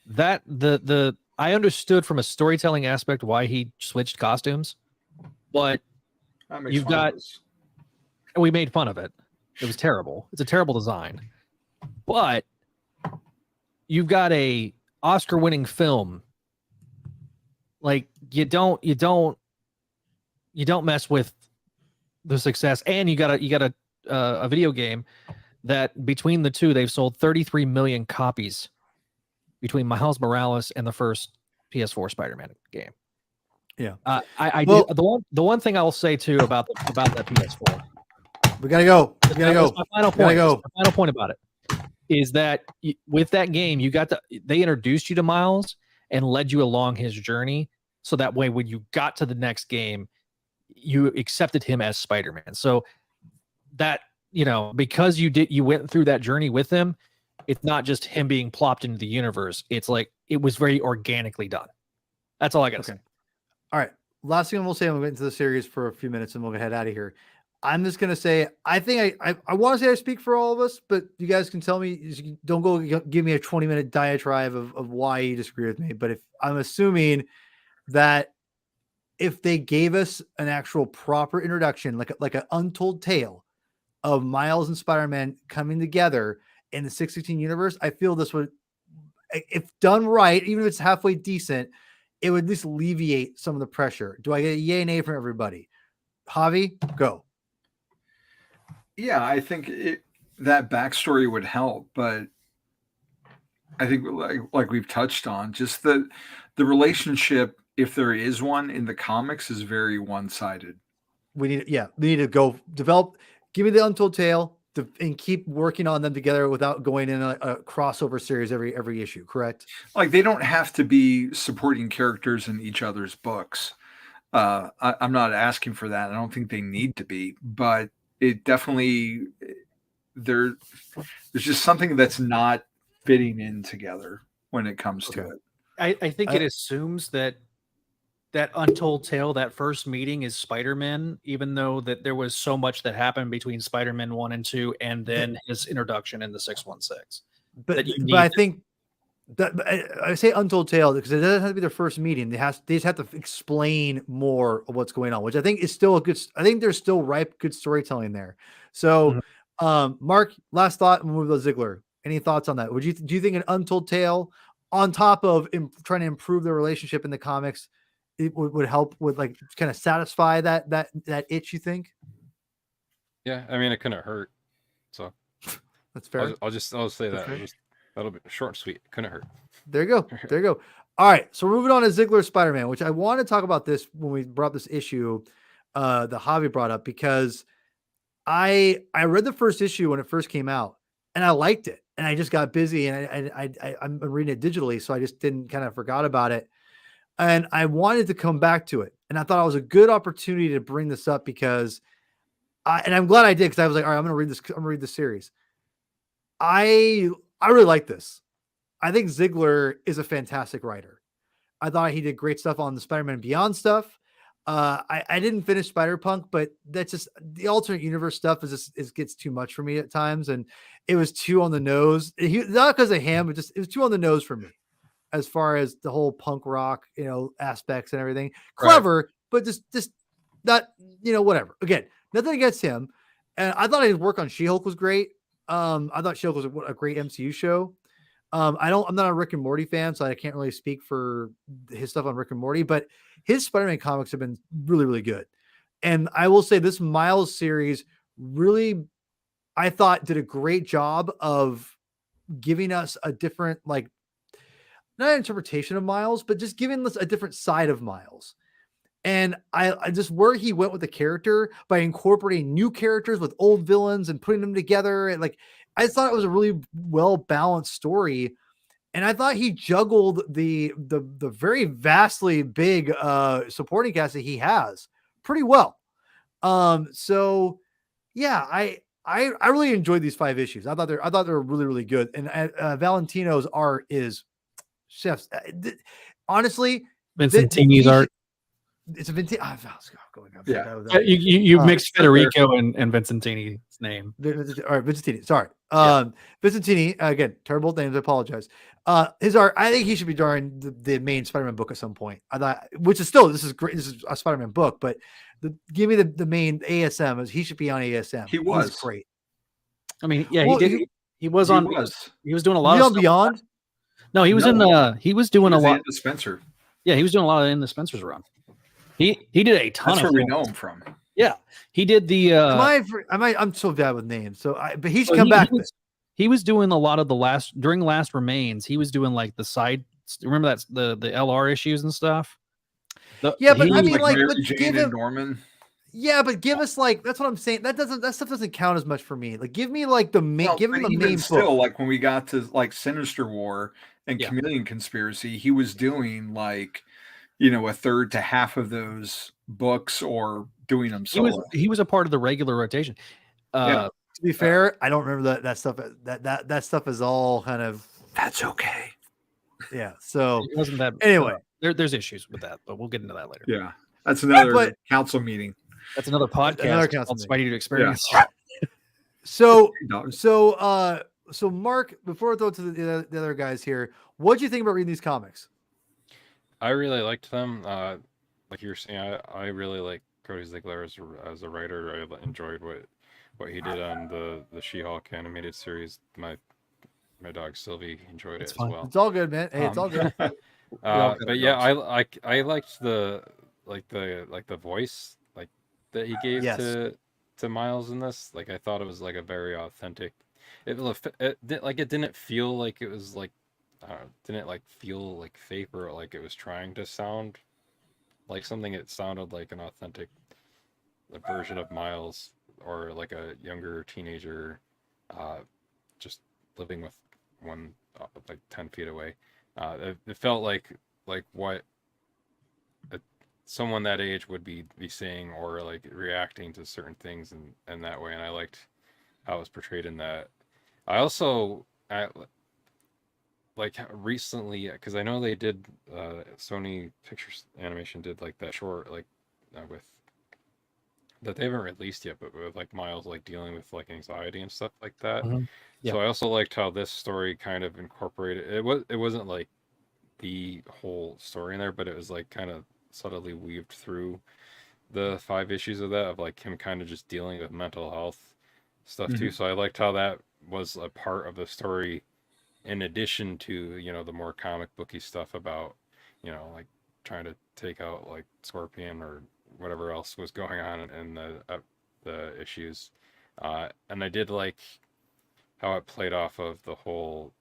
that the I understood from a storytelling aspect why he switched costumes, but That makes you've fun of got us. we made fun of it. It was terrible. It's a terrible design. But you've got a Oscar-winning film. Like you don't mess with the success, and you got a video game that between the two they've sold 33 million copies between Miles Morales and the first PS4 Spider-Man game. Yeah. The one thing I'll say too about that PS4. We gotta go. We gotta go. That's my final We gotta point. go. My final point about it is that with that game, they introduced you to Miles and led you along his journey. So that way, when you got to the next game, you accepted him as Spider-Man. So that, because you went through that journey with him, it's not just him being plopped into the universe. It's like it was very organically done. That's all I got to say. All right. Last thing we'll say, I'm going to get into the series for a few minutes and we'll head out of here. I'm just going to say, I think I want to say I speak for all of us, but you guys can tell me, don't go give me a 20-minute diatribe of why you disagree with me. But if I'm assuming that if they gave us an actual proper introduction, like an untold tale of Miles and Spider-Man coming together in the 616 universe, I feel this would, if done right, even if it's halfway decent, it would at least alleviate some of the pressure. Do I get a yay and nay from everybody? Javi, go. Yeah, I think that backstory would help, but I think like we've touched on, just the relationship, if there is one in the comics, is very one-sided. We need to go develop. Give me the untold tale and keep working on them together without going in a crossover series every issue. Correct? Like they don't have to be supporting characters in each other's books. I'm not asking for that. I don't think they need to be, but it definitely there's just something that's not fitting in together when it comes to it. I think it assumes that untold tale, that first meeting, is Spider-Man, even though that there was so much that happened between Spider-Man 1 and 2 and then his introduction in the 616. But I think that I say untold tale because it doesn't have to be their first meeting. They just have to explain more of what's going on, which I think is still I think there's still ripe good storytelling there. So, Mark, last thought, and we'll move to Ziegler. Any thoughts on that? Do you think an untold tale on top of trying to improve their relationship in the comics, it would help with like kind of satisfy that itch, you think? Yeah, I mean it couldn't hurt. So that's fair. I'll say that. That'll be short and sweet. Couldn't hurt. There you go. There you go. All right. So we're moving on to Ziegler's Spider-Man, which I want to talk about this when we brought up this issue, the Javi brought up, because I read the first issue when it first came out and I liked it. And I just got busy and I'm reading it digitally. So I just forgot about it. And I wanted to come back to it. And I thought it was a good opportunity to bring this up because I'm glad I did, because I was like, all right, I'm going to read this. I'm going to read the series. I really like this. I think Ziegler is a fantastic writer. I thought he did great stuff on the Spider-Man Beyond stuff. I didn't finish Spider-Punk, but that's just the alternate universe stuff gets too much for me at times. And it was too on the nose. Not because of him, but just it was too on the nose for me as far as the whole punk rock, aspects and everything. Clever, right, but just not, whatever. Again, nothing against him. And I thought his work on She-Hulk was great. I thought She-Hulk was a great MCU show. I'm not a Rick and Morty fan, so I can't really speak for his stuff on Rick and Morty, but his Spider-Man comics have been really, really good. And I will say this Miles series really, I thought, did a great job of giving us a different, not an interpretation of Miles, but just giving us a different side of Miles. And I just where he went with the character by incorporating new characters with old villains and putting them together. And I thought it was a really well-balanced story. and I thought he juggled the very vastly big supporting cast that he has pretty well. So yeah, I really enjoyed these 5 issues. I thought they were really, really good. And Valentino's art is chef's honestly, Vincentini's art. It's a Vincentini. Yeah. You mixed Federico and Vincentini's name. All right, Vincentini. Sorry. Vincentini, again, terrible names. I apologize. His art, I think he should be drawing the main Spider-Man book at some point. I thought, which is still, this is great. This is a Spider-Man book, but give me the main ASM. He should be on ASM. He was. He's great. I mean, yeah, Well, he did. He was doing a lot Beyond of stuff. Beyond. No, he was he was doing a lot. The Spencer. Yeah, he was doing a lot of in the Spencer's run. He did a ton That's of where we things. know him from. Yeah, he did the. I'm so bad with names. So but he should come back. He was doing a lot of during Last Remains. He was doing like the side. Remember that's the LR issues and stuff. Yeah, but I mean, like, Mary but Jane give and him. Norman. Yeah, but give us like that's what I'm saying. That stuff doesn't count as much for me. Like, give me like the main. No, give him but the even main still, book. like when we got to like Sinister War and Yeah. Chameleon Conspiracy, he was doing like, a third to half of those books or doing them solo. He was a part of the regular rotation. Yeah. To be fair, I don't remember that stuff. That stuff is all kind of That's okay. yeah. So It wasn't that anyway, there's issues with that, but we'll get into that later. Yeah. That's another but- council meeting. That's another podcast. Another council called meeting. Spidey to Experience. so Dogs. so Mark, before I throw it to the other guys here, what do you think about reading these comics? I really liked them. Like you were saying, I really like Cody Ziegler as a writer. I enjoyed what he did on the She-Hulk animated series. My dog Sylvie enjoyed it as well. It's all good, man. Hey, it's all good. But yeah, I liked the voice like that he gave Yes. to Miles in this. Like I thought it was like a very authentic. It didn't feel like it was like didn't like feel like fake or like it was trying to sound like something. It sounded like an authentic version of Miles or like a younger teenager just living with one like 10 feet away. It felt like what someone that age would be saying or like reacting to certain things in that way, and I liked how it was portrayed in that. I also like recently, because I know they did Sony Pictures Animation did like that short with that they haven't released yet, but with like Miles like dealing with like anxiety and stuff like that. Mhm. Yeah. So I also liked how this story kind of incorporated it wasn't like the whole story in there, but it was like kind of subtly weaved through the 5 issues of that, of like him kind of just dealing with mental health stuff too. So I liked how that was a part of the story in addition to, the more comic booky stuff about, like trying to take out like Scorpion or whatever else was going on in the issues. And I did like how it played off of the whole,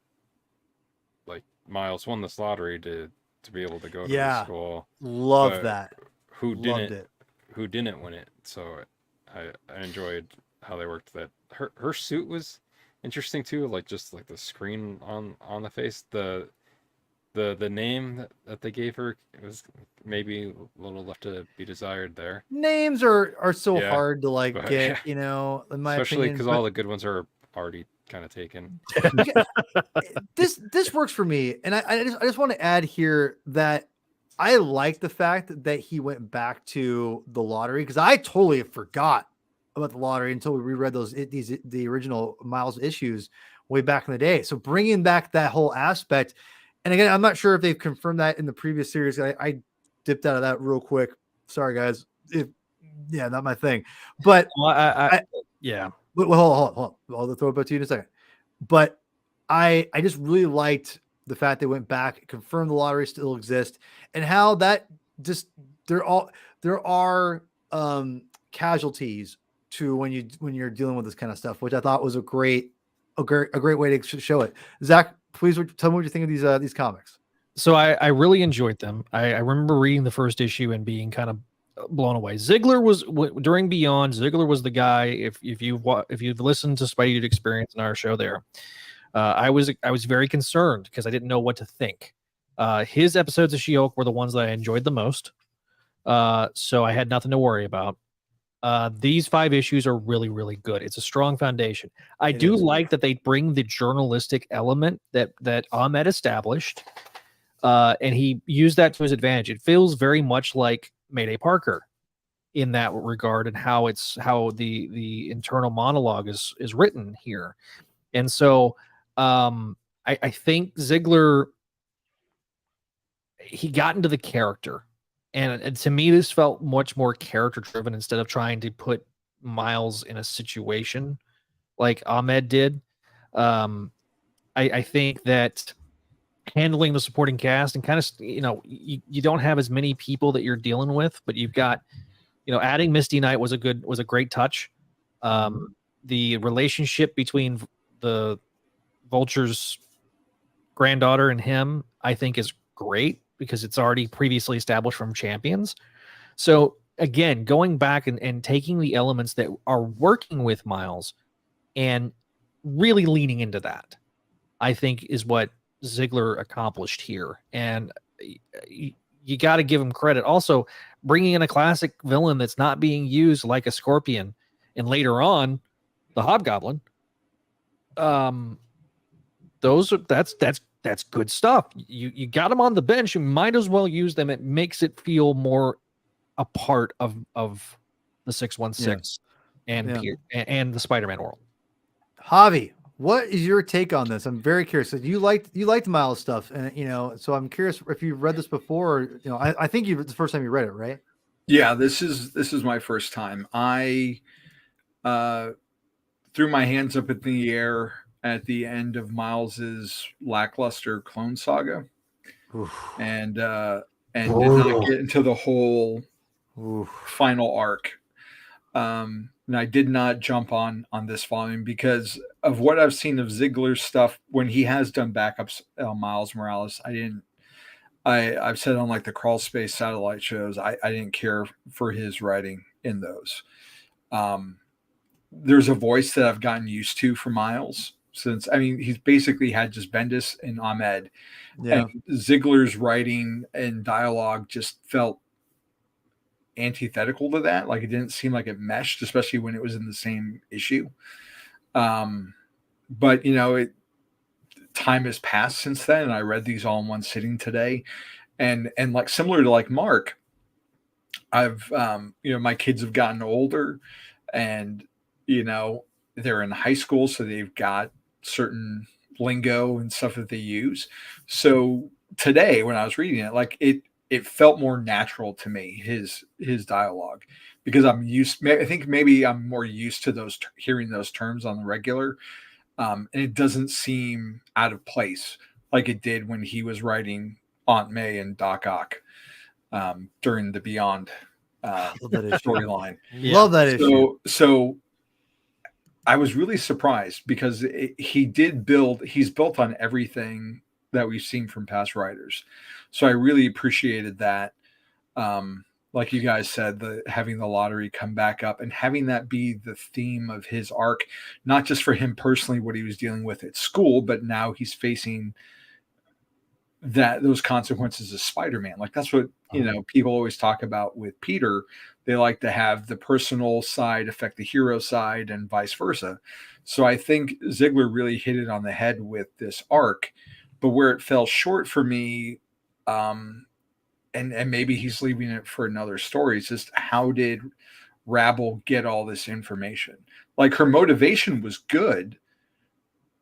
like Miles won this lottery to be able to go to the school. Love But that. Who Loved didn't? it. Who didn't win it? So I enjoyed how they worked that. Her suit was interesting too, like just like the screen on the face. The name that they gave her was maybe a little left to be desired there. Names are so Yeah, hard to like but- get, in my Especially opinion. because but all the good ones are already kind of taken. this works for me, and I just want to add here that I like the fact that he went back to the lottery, because I totally forgot about the lottery until we reread the original Miles issues way back in the day. So bringing back that whole aspect, and again, I'm not sure if they've confirmed that in the previous series. I dipped out of that real quick. Sorry, guys. Not my thing. But Well, but hold on. I'll throw it back to you in a second. But I just really liked the fact they went back, confirmed the lottery still exists, and how that just there are casualties to when you're dealing with this kind of stuff, which I thought was a great way to show it. Zach, please tell me what you think of these comics. So I really enjoyed them. I remember reading the first issue and being kind of blown away. Ziegler was during Beyond. Ziegler was the guy. If you've listened to Spidey Experience in our show there, I was very concerned because I didn't know what to think. His episodes of She-Hulk were the ones that I enjoyed the most, so I had nothing to worry about. These 5 issues are really, really good. It's a strong foundation. I It do is. like that they bring the journalistic element that Ahmed established, and he used that to his advantage. It feels very much like Mayday Parker in that regard, and how the internal monologue is written here. And so I think Ziegler, he got into the character. And to me, this felt much more character driven instead of trying to put Miles in a situation like Ahmed did. I think that handling the supporting cast and kind of, you don't have as many people that you're dealing with, but you've got, adding Misty Knight was a great touch. The relationship between the Vulture's granddaughter and him, I think, is great because it's already previously established from Champions. So again, going back and taking the elements that are working with Miles and really leaning into that, I think is what Ziegler accomplished here. And you got to give him credit. Also, bringing in a classic villain that's not being used like a Scorpion, and later on, the Hobgoblin. That's good stuff. You got them on the bench. You might as well use them. It makes it feel more a part of the 616 and the Spider-Man world. Javi, what is your take on this? I'm very curious. You liked Miles stuff, and so I'm curious if you've read this before. Or, I think it's the first time you read it, right? Yeah, this is my first time. I threw my hands up in the air at the end of Miles's lackluster Clone Saga, and did not get into the whole final arc. And I did not jump on this volume because of what I've seen of Ziegler's stuff when he has done backups on Miles Morales. I've said on like the Crawl Space satellite shows, I didn't care for his writing in those. There's a voice that I've gotten used to for Miles since, he's basically had just Bendis and Ahmed. Yeah. And Ziegler's writing and dialogue just felt antithetical to that. Like it didn't seem like it meshed, especially when it was in the same issue. But time has passed since then, and I read these all in one sitting today. And like similar to like Mark, I've my kids have gotten older, and they're in high school, so they've got certain lingo and stuff that they use. So today when I was reading it, like it felt more natural to me, his dialogue, because I think maybe I'm more used to hearing those terms on the regular. And it doesn't seem out of place like it did when he was writing Aunt May and Doc Ock during the Beyond storyline. Love that issue. So I was really surprised because he's built on everything that we've seen from past writers. So I really appreciated that. Like you guys said, having the lottery come back up and having that be the theme of his arc, not just for him personally, what he was dealing with at school, but now he's facing those consequences as Spider-Man. Like that's what, people always talk about with Peter. They like to have the personal side affect the hero side and vice versa. So I think Ziegler really hit it on the head with this arc, but where it fell short for me, and maybe he's leaving it for another story, it's just how did Rabble get all this information? Like her motivation was good,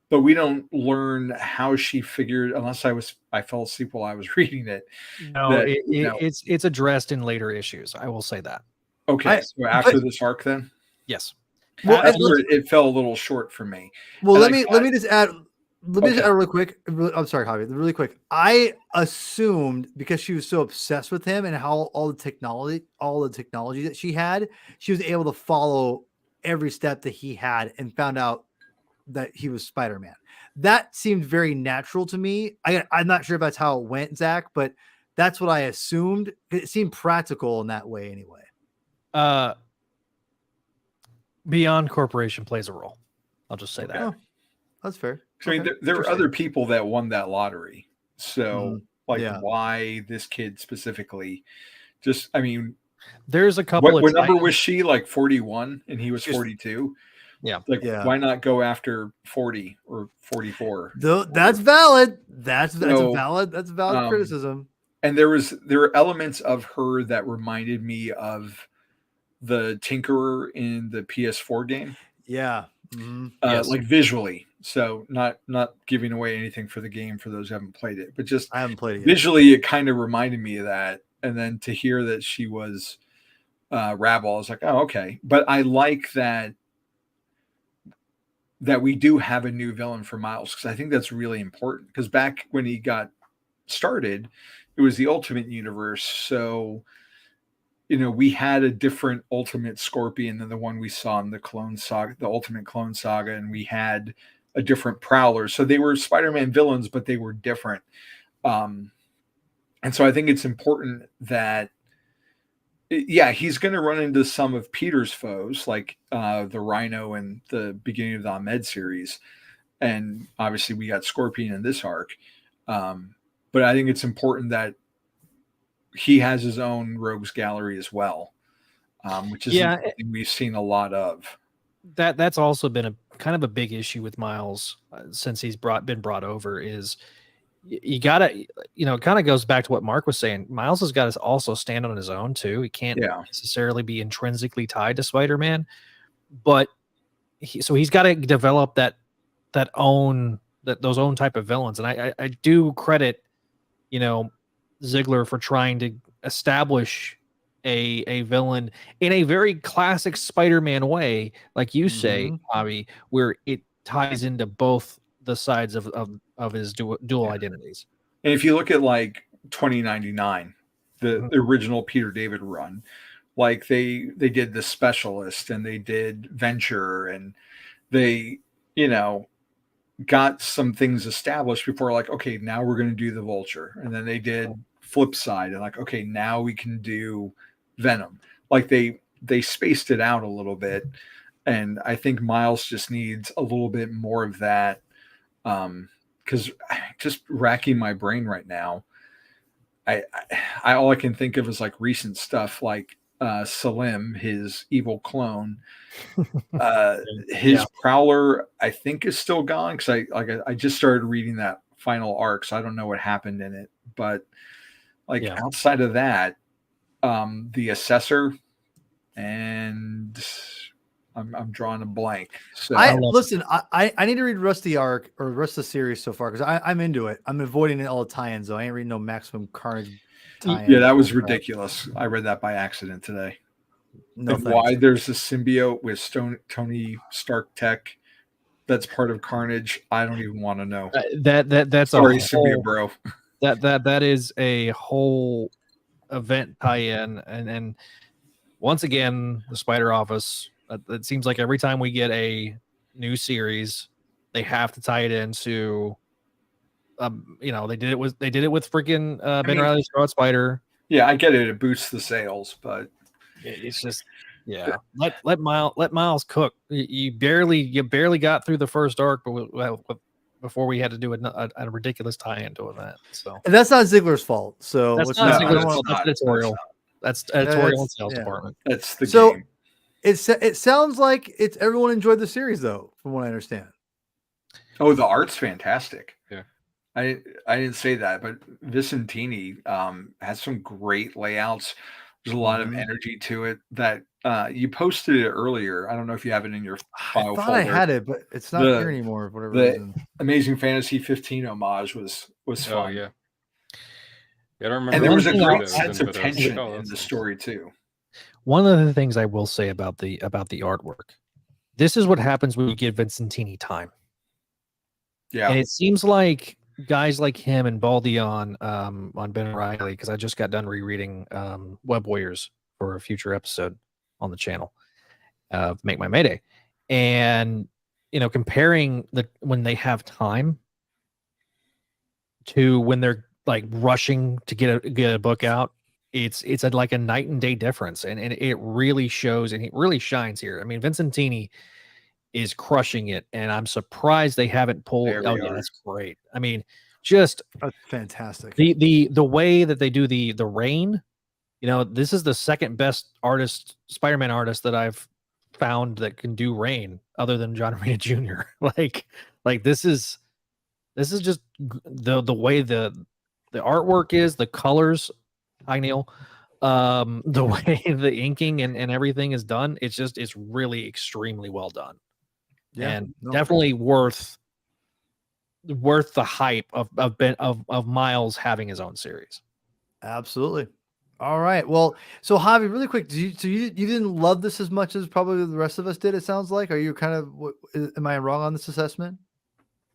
but we don't learn how she figured, unless I fell asleep while I was reading it. No, it's addressed in later issues. I will say that. Okay, so after this arc, then yes. Well, that's where it fell a little short for me. Well, let me just add. Let me just add really quick. I'm sorry, Javi. Really quick. I assumed because she was so obsessed with him and how all the technology that she had, she was able to follow every step that he had and found out that he was Spider-Man. That seemed very natural to me. I'm not sure if that's how it went, Zach, but that's what I assumed. It seemed practical in that way, anyway. Beyond Corporation plays a role. I'll just say that. That's fair. I mean, Okay, there are interesting. other people that won that lottery. So, like, yeah. why this kid specifically? Just, I mean, There's a couple of what number titles- was she? Like 41, and he was She's- 42. Yeah. Like, Yeah. why not go after 40 or 44? That's valid. That's So, a valid criticism. And there were elements of her that reminded me of the Tinkerer in the PS4 game. Yeah. Mhm. Yes. Like visually. So not giving away anything for the game for those who haven't played it, but just I haven't played it yet. visually it kind of reminded me of that. And then to hear that she was Rabble, I was like, oh, okay. But I like that we do have a new villain for Miles, because I think that's really important. Because back when he got started, it was the Ultimate Universe. So, we had a different Ultimate Scorpion than the one we saw in the Clone Saga, the Ultimate Clone Saga, and we had a different Prowler. So they were Spider-Man villains, but they were different. And so I think it's important that, he's going to run into some of Peter's foes, like the Rhino in the beginning of the Ahmed series. And obviously we got Scorpion in this arc. But I think it's important that he has his own rogues gallery as well, which is something we've seen a lot of. That's also been a kind of a big issue with Miles since he's been brought over. Is you gotta, it kind of goes back to what Mark was saying. Miles has got to also stand on his own too. He can't necessarily be intrinsically tied to Spider-Man, but he's got to develop those own type of villains. And I do credit, Ziegler for trying to establish a villain in a very classic Spider-Man way, like you say, Bobby, where it ties into both the sides of his dual identities. And if you look at like 2099, the original Peter David run, like they did The Specialist and they did Venture, and they, got some things established before, like, okay, now we're going to do the Vulture. And then they did Flip Side, and like, okay, now we can do Venom. Like they spaced it out a little bit. And I think Miles just needs a little bit more of that. Because just racking my brain right now, I all I can think of is like recent stuff, like Salim, his evil clone. His Prowler, I think, is still gone, because I just started reading that final arc, so I don't know what happened in it. But outside of that, the Assessor, and I'm drawing a blank. So Listen, I need to read the rest of the arc or the rest of the series so far, because I'm into it. I'm avoiding all the tie-ins though. I ain't reading no Maximum Carnage tie-ins. Yeah, that was ridiculous. I read that by accident today. No, and why there's a symbiote with Tony Stark tech that's part of Carnage, I don't even want to know. That's sorry, symbiote bro. That is a whole event tie-in, and once again, the Spider Office. It seems like every time we get a new series, they have to tie it into. They did it with freaking Ben Reilly's Scarlet Spider. Yeah, I get it. It boosts the sales, but it's just let Miles cook. You barely got through the first arc, but before we had to do a ridiculous tie-in to that. So and that's not Ziegler's fault. So that's not Ziegler's fault. That's editorial. That's editorial and sales department. That's the game. It sounds like everyone enjoyed the series though, from what I understand. Oh, the art's fantastic. Yeah. I didn't say that, but Vicentini has some great layouts. There's a lot of energy to it. That you posted it earlier. I don't know if you have it in your file. I thought folder. I had it, but it's not here anymore for whatever reason. Amazing Fantasy 15 homage was fun. Oh yeah. I don't remember. And there was a great sense of tension in the story too. One of the things I will say about the artwork, this is what happens when you give Vicentini time. Yeah, and it seems like guys like him and Baldy on Ben Reilly, because I just got done rereading Web Warriors for a future episode on the channel of Make My Mayday, and comparing when they have time to when they're like rushing to get a book out. It's like a night and day difference, and it really shows, and it really shines here. I mean, Vicentini is crushing it, and I'm surprised they haven't pulled. There we Oh yeah, are. that's great. I mean, just That's fantastic. the way that they do the rain. You know, this is the second best artist, Spider-Man artist that I've found that can do rain, other than John Romita Jr. like this is just the way the artwork is, the colors. Hi Neil. The way the inking and everything is done, it's really extremely well done. And no, definitely worth the hype of Miles having his own series. absolutely. All right. Well, so Javi, really quick, you didn't love this as much as probably the rest of us did, it sounds like. Are you kind of am I wrong on this assessment?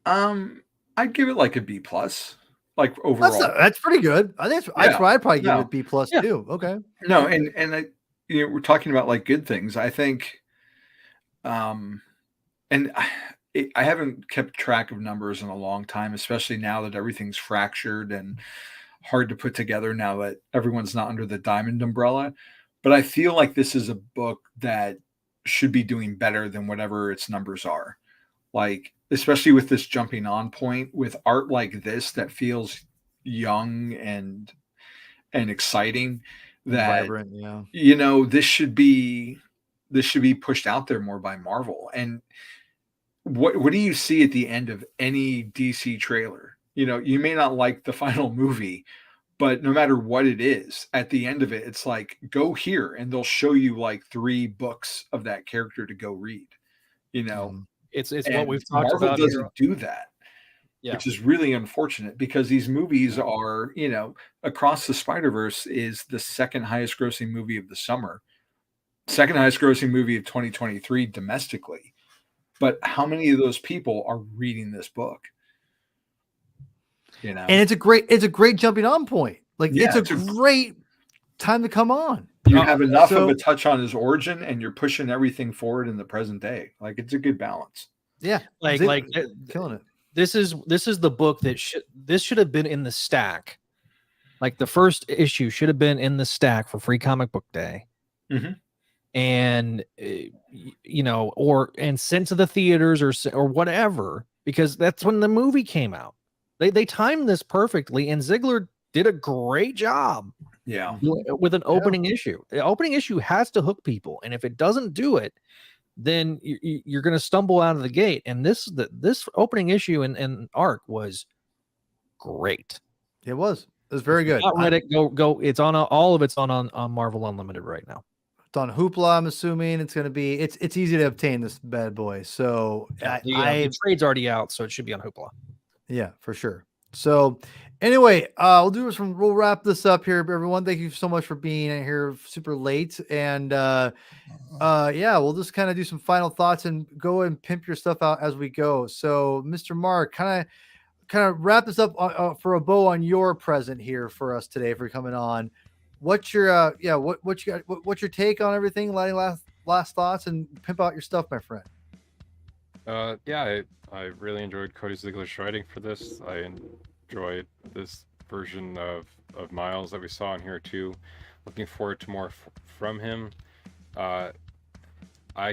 I'd give it like a B plus, like overall. That's pretty good. I think that's why I'd probably give No. it B plus Yeah. too. Okay. No, and I, we're talking about like good things. I think, and I haven't kept track of numbers in a long time, especially now that everything's fractured and hard to put together now that everyone's not under the Diamond umbrella. But I feel like this is a book that should be doing better than whatever its numbers are. Like, especially with this jumping on point with art like this that feels young and exciting, that Vibrant, yeah. this should be pushed out there more by Marvel. And what do you see at the end of any DC trailer? You may not like the final movie, but no matter what it is, at the end of it, it's like, go here, and they'll show you like 3 books of that character to go read. It's what And we've talked Marvel about doesn't here. do that, Yeah. which is really unfortunate, because these movies are, Across the Spider-Verse is the second highest grossing movie of the summer, second highest grossing movie of 2023 domestically. But how many of those people are reading this book? And it's a great jumping on point. Like, Yeah, it's a great time to come on. You have enough so- of a touch on his origin, and you're pushing everything forward in the present day. Like, it's a good balance. Yeah. Like killing it. this is the book that should have been in the stack. Like, the first issue should have been in the stack for Free Comic Book Day. Mhm. And and sent to the theaters or whatever, because that's when the movie came out. They timed this perfectly, and Ziegler did a great job Yeah. with an opening issue. The opening issue has to hook people, and if it doesn't do it, then you're going to stumble out of the gate. And this opening issue and arc was great. It was very good. Not read it, go. It's on all of it's on Marvel Unlimited right now. It's on Hoopla. I'm assuming it's going to be. It's easy to obtain this bad boy. So The trade's already out, so it should be on Hoopla. Yeah, for sure. So anyway, we'll wrap this up here, everyone. Thank you so much for being here super late. And we'll just kind of do some final thoughts and go and pimp your stuff out as we go. So Mr. Mark, kind of wrap this up for a bow on your present here for us today for coming on. What's your what you got? What's your take on everything? Last thoughts, and pimp out your stuff, my friend. I really enjoyed Cody Ziegler's writing for this. I enjoyed this version of Miles that we saw in here too. Looking forward to more from him. I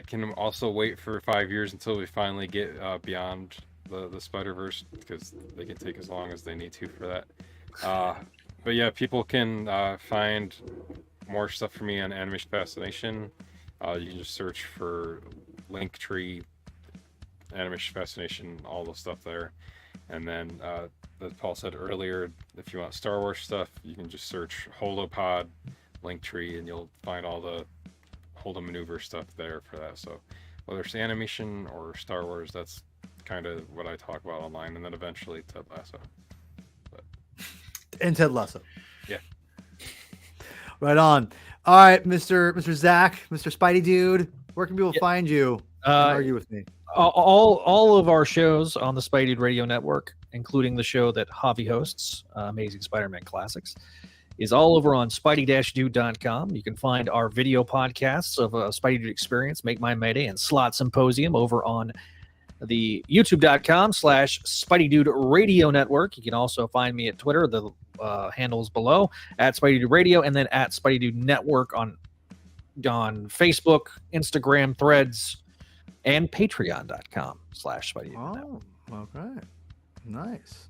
can also wait for 5 years until we finally get beyond the Spider-Verse, because they can take as long as they need to for that. But yeah, people can find more stuff for me on Animation Fascination. You can just search for Linktree, Animation Fascination, all the stuff there. And then, as Paul said earlier, if you want Star Wars stuff, you can just search Holopod, Linktree, and you'll find all the Holomaneuver stuff there for that. So whether it's animation or Star Wars, that's kind of what I talk about online. And then eventually Ted Lasso. And Ted Lasso. Yeah. Right on. All right, Mr. Zach, Mr. Spidey dude, where can people find you? Argue with me. All of our shows on the Spidey Dude Radio Network, including the show that Javi hosts, Amazing Spider-Man Classics, is all over on spidey-dude.com. You can find our video podcasts of Spidey Dude Experience, Make My Mayday, and Slot Symposium over on the youtube.com/Spidey Dude Radio Network. You can also find me at Twitter. The handles below, at Spidey Dude Radio, and then at Spidey Dude Network on Facebook, Instagram, Threads, and patreon.com/Spidey. Oh, okay. Nice.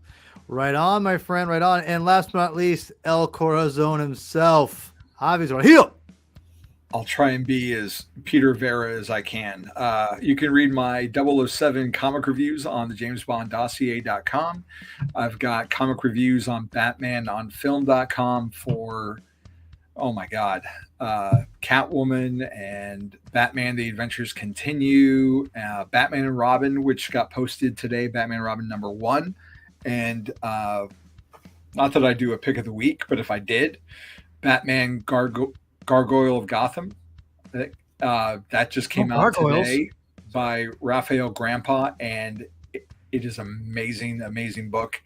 Right on, my friend. Right on. And last but not least, El Corazon himself. Javi's going to heal. I'll try and be as Peter Vera as I can. You can read my 007 comic reviews on the JamesBondDossier.com. I've got comic reviews on BatmanOnFilm.com for, oh my God, Catwoman and Batman: The Adventures Continue, Batman and Robin, which got posted today, Batman and Robin #1. And not that I do a pick of the week, but if I did, Batman Gargoyle of Gotham. That just came out today by Raphael Grandpa, and it is amazing, amazing book.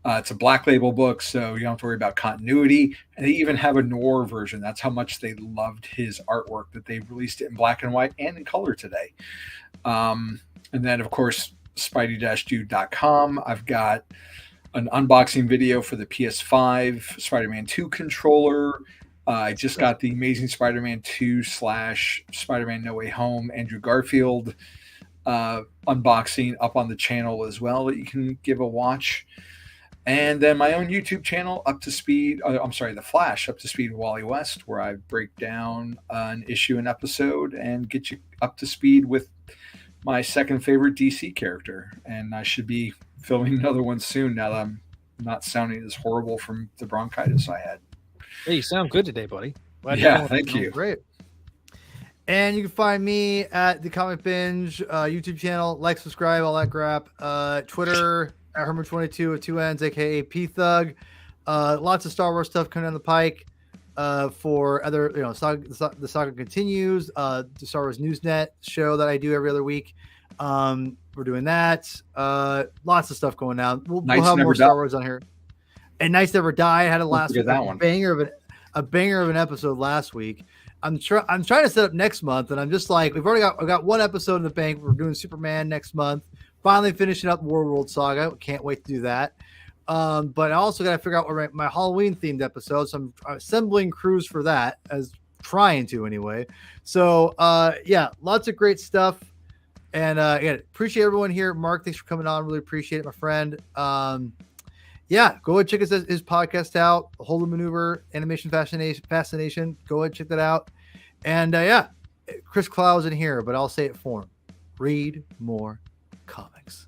It's a Black Label book, so you don't have to worry about continuity. And they even have a noir version. That's how much they loved his artwork, that they released it in black and white and in color today. And then, of course, Spidey-Dude.com. I've got an unboxing video for the PS5 Spider-Man 2 controller. I just got the Amazing Spider-Man 2 / Spider-Man No Way Home Andrew Garfield unboxing up on the channel as well that you can give a watch. And then my own YouTube channel, Up to Speed. The Flash, Up to Speed with Wally West, where I break down an issue, an episode, and get you up to speed with my second favorite DC character. And I should be filming another one soon now that I'm not sounding as horrible from the bronchitis I had. Hey, you sound good today, buddy. Yeah, thank you. Great. And you can find me at the Comic Binge YouTube channel. Like, subscribe, all that crap. Twitter at Herman22 with 2 N's, aka P Thug. Lots of Star Wars stuff coming down the pike. For other, the saga continues. The Star Wars Newsnet show that I do every other week. We're doing that. Lots of stuff going on. We'll have more Star Wars on here. And Nights Never Die had a banger of an episode last week. I'm trying to set up next month, and I'm just like, I've got one episode in the bank. We're doing Superman next month. Finally finishing up World Saga. Can't wait to do that. But I also got to figure out what my Halloween themed episode. So I'm assembling crews for that, as trying to anyway. So yeah, lots of great stuff. And again, appreciate everyone here. Mark, thanks for coming on. Really appreciate it, my friend. Yeah, go ahead and check his podcast out, Hold the Maneuver, Animation Fascination. Go ahead and check that out. And yeah, Chris Clow's in here, but I'll say it for him. Read more comics.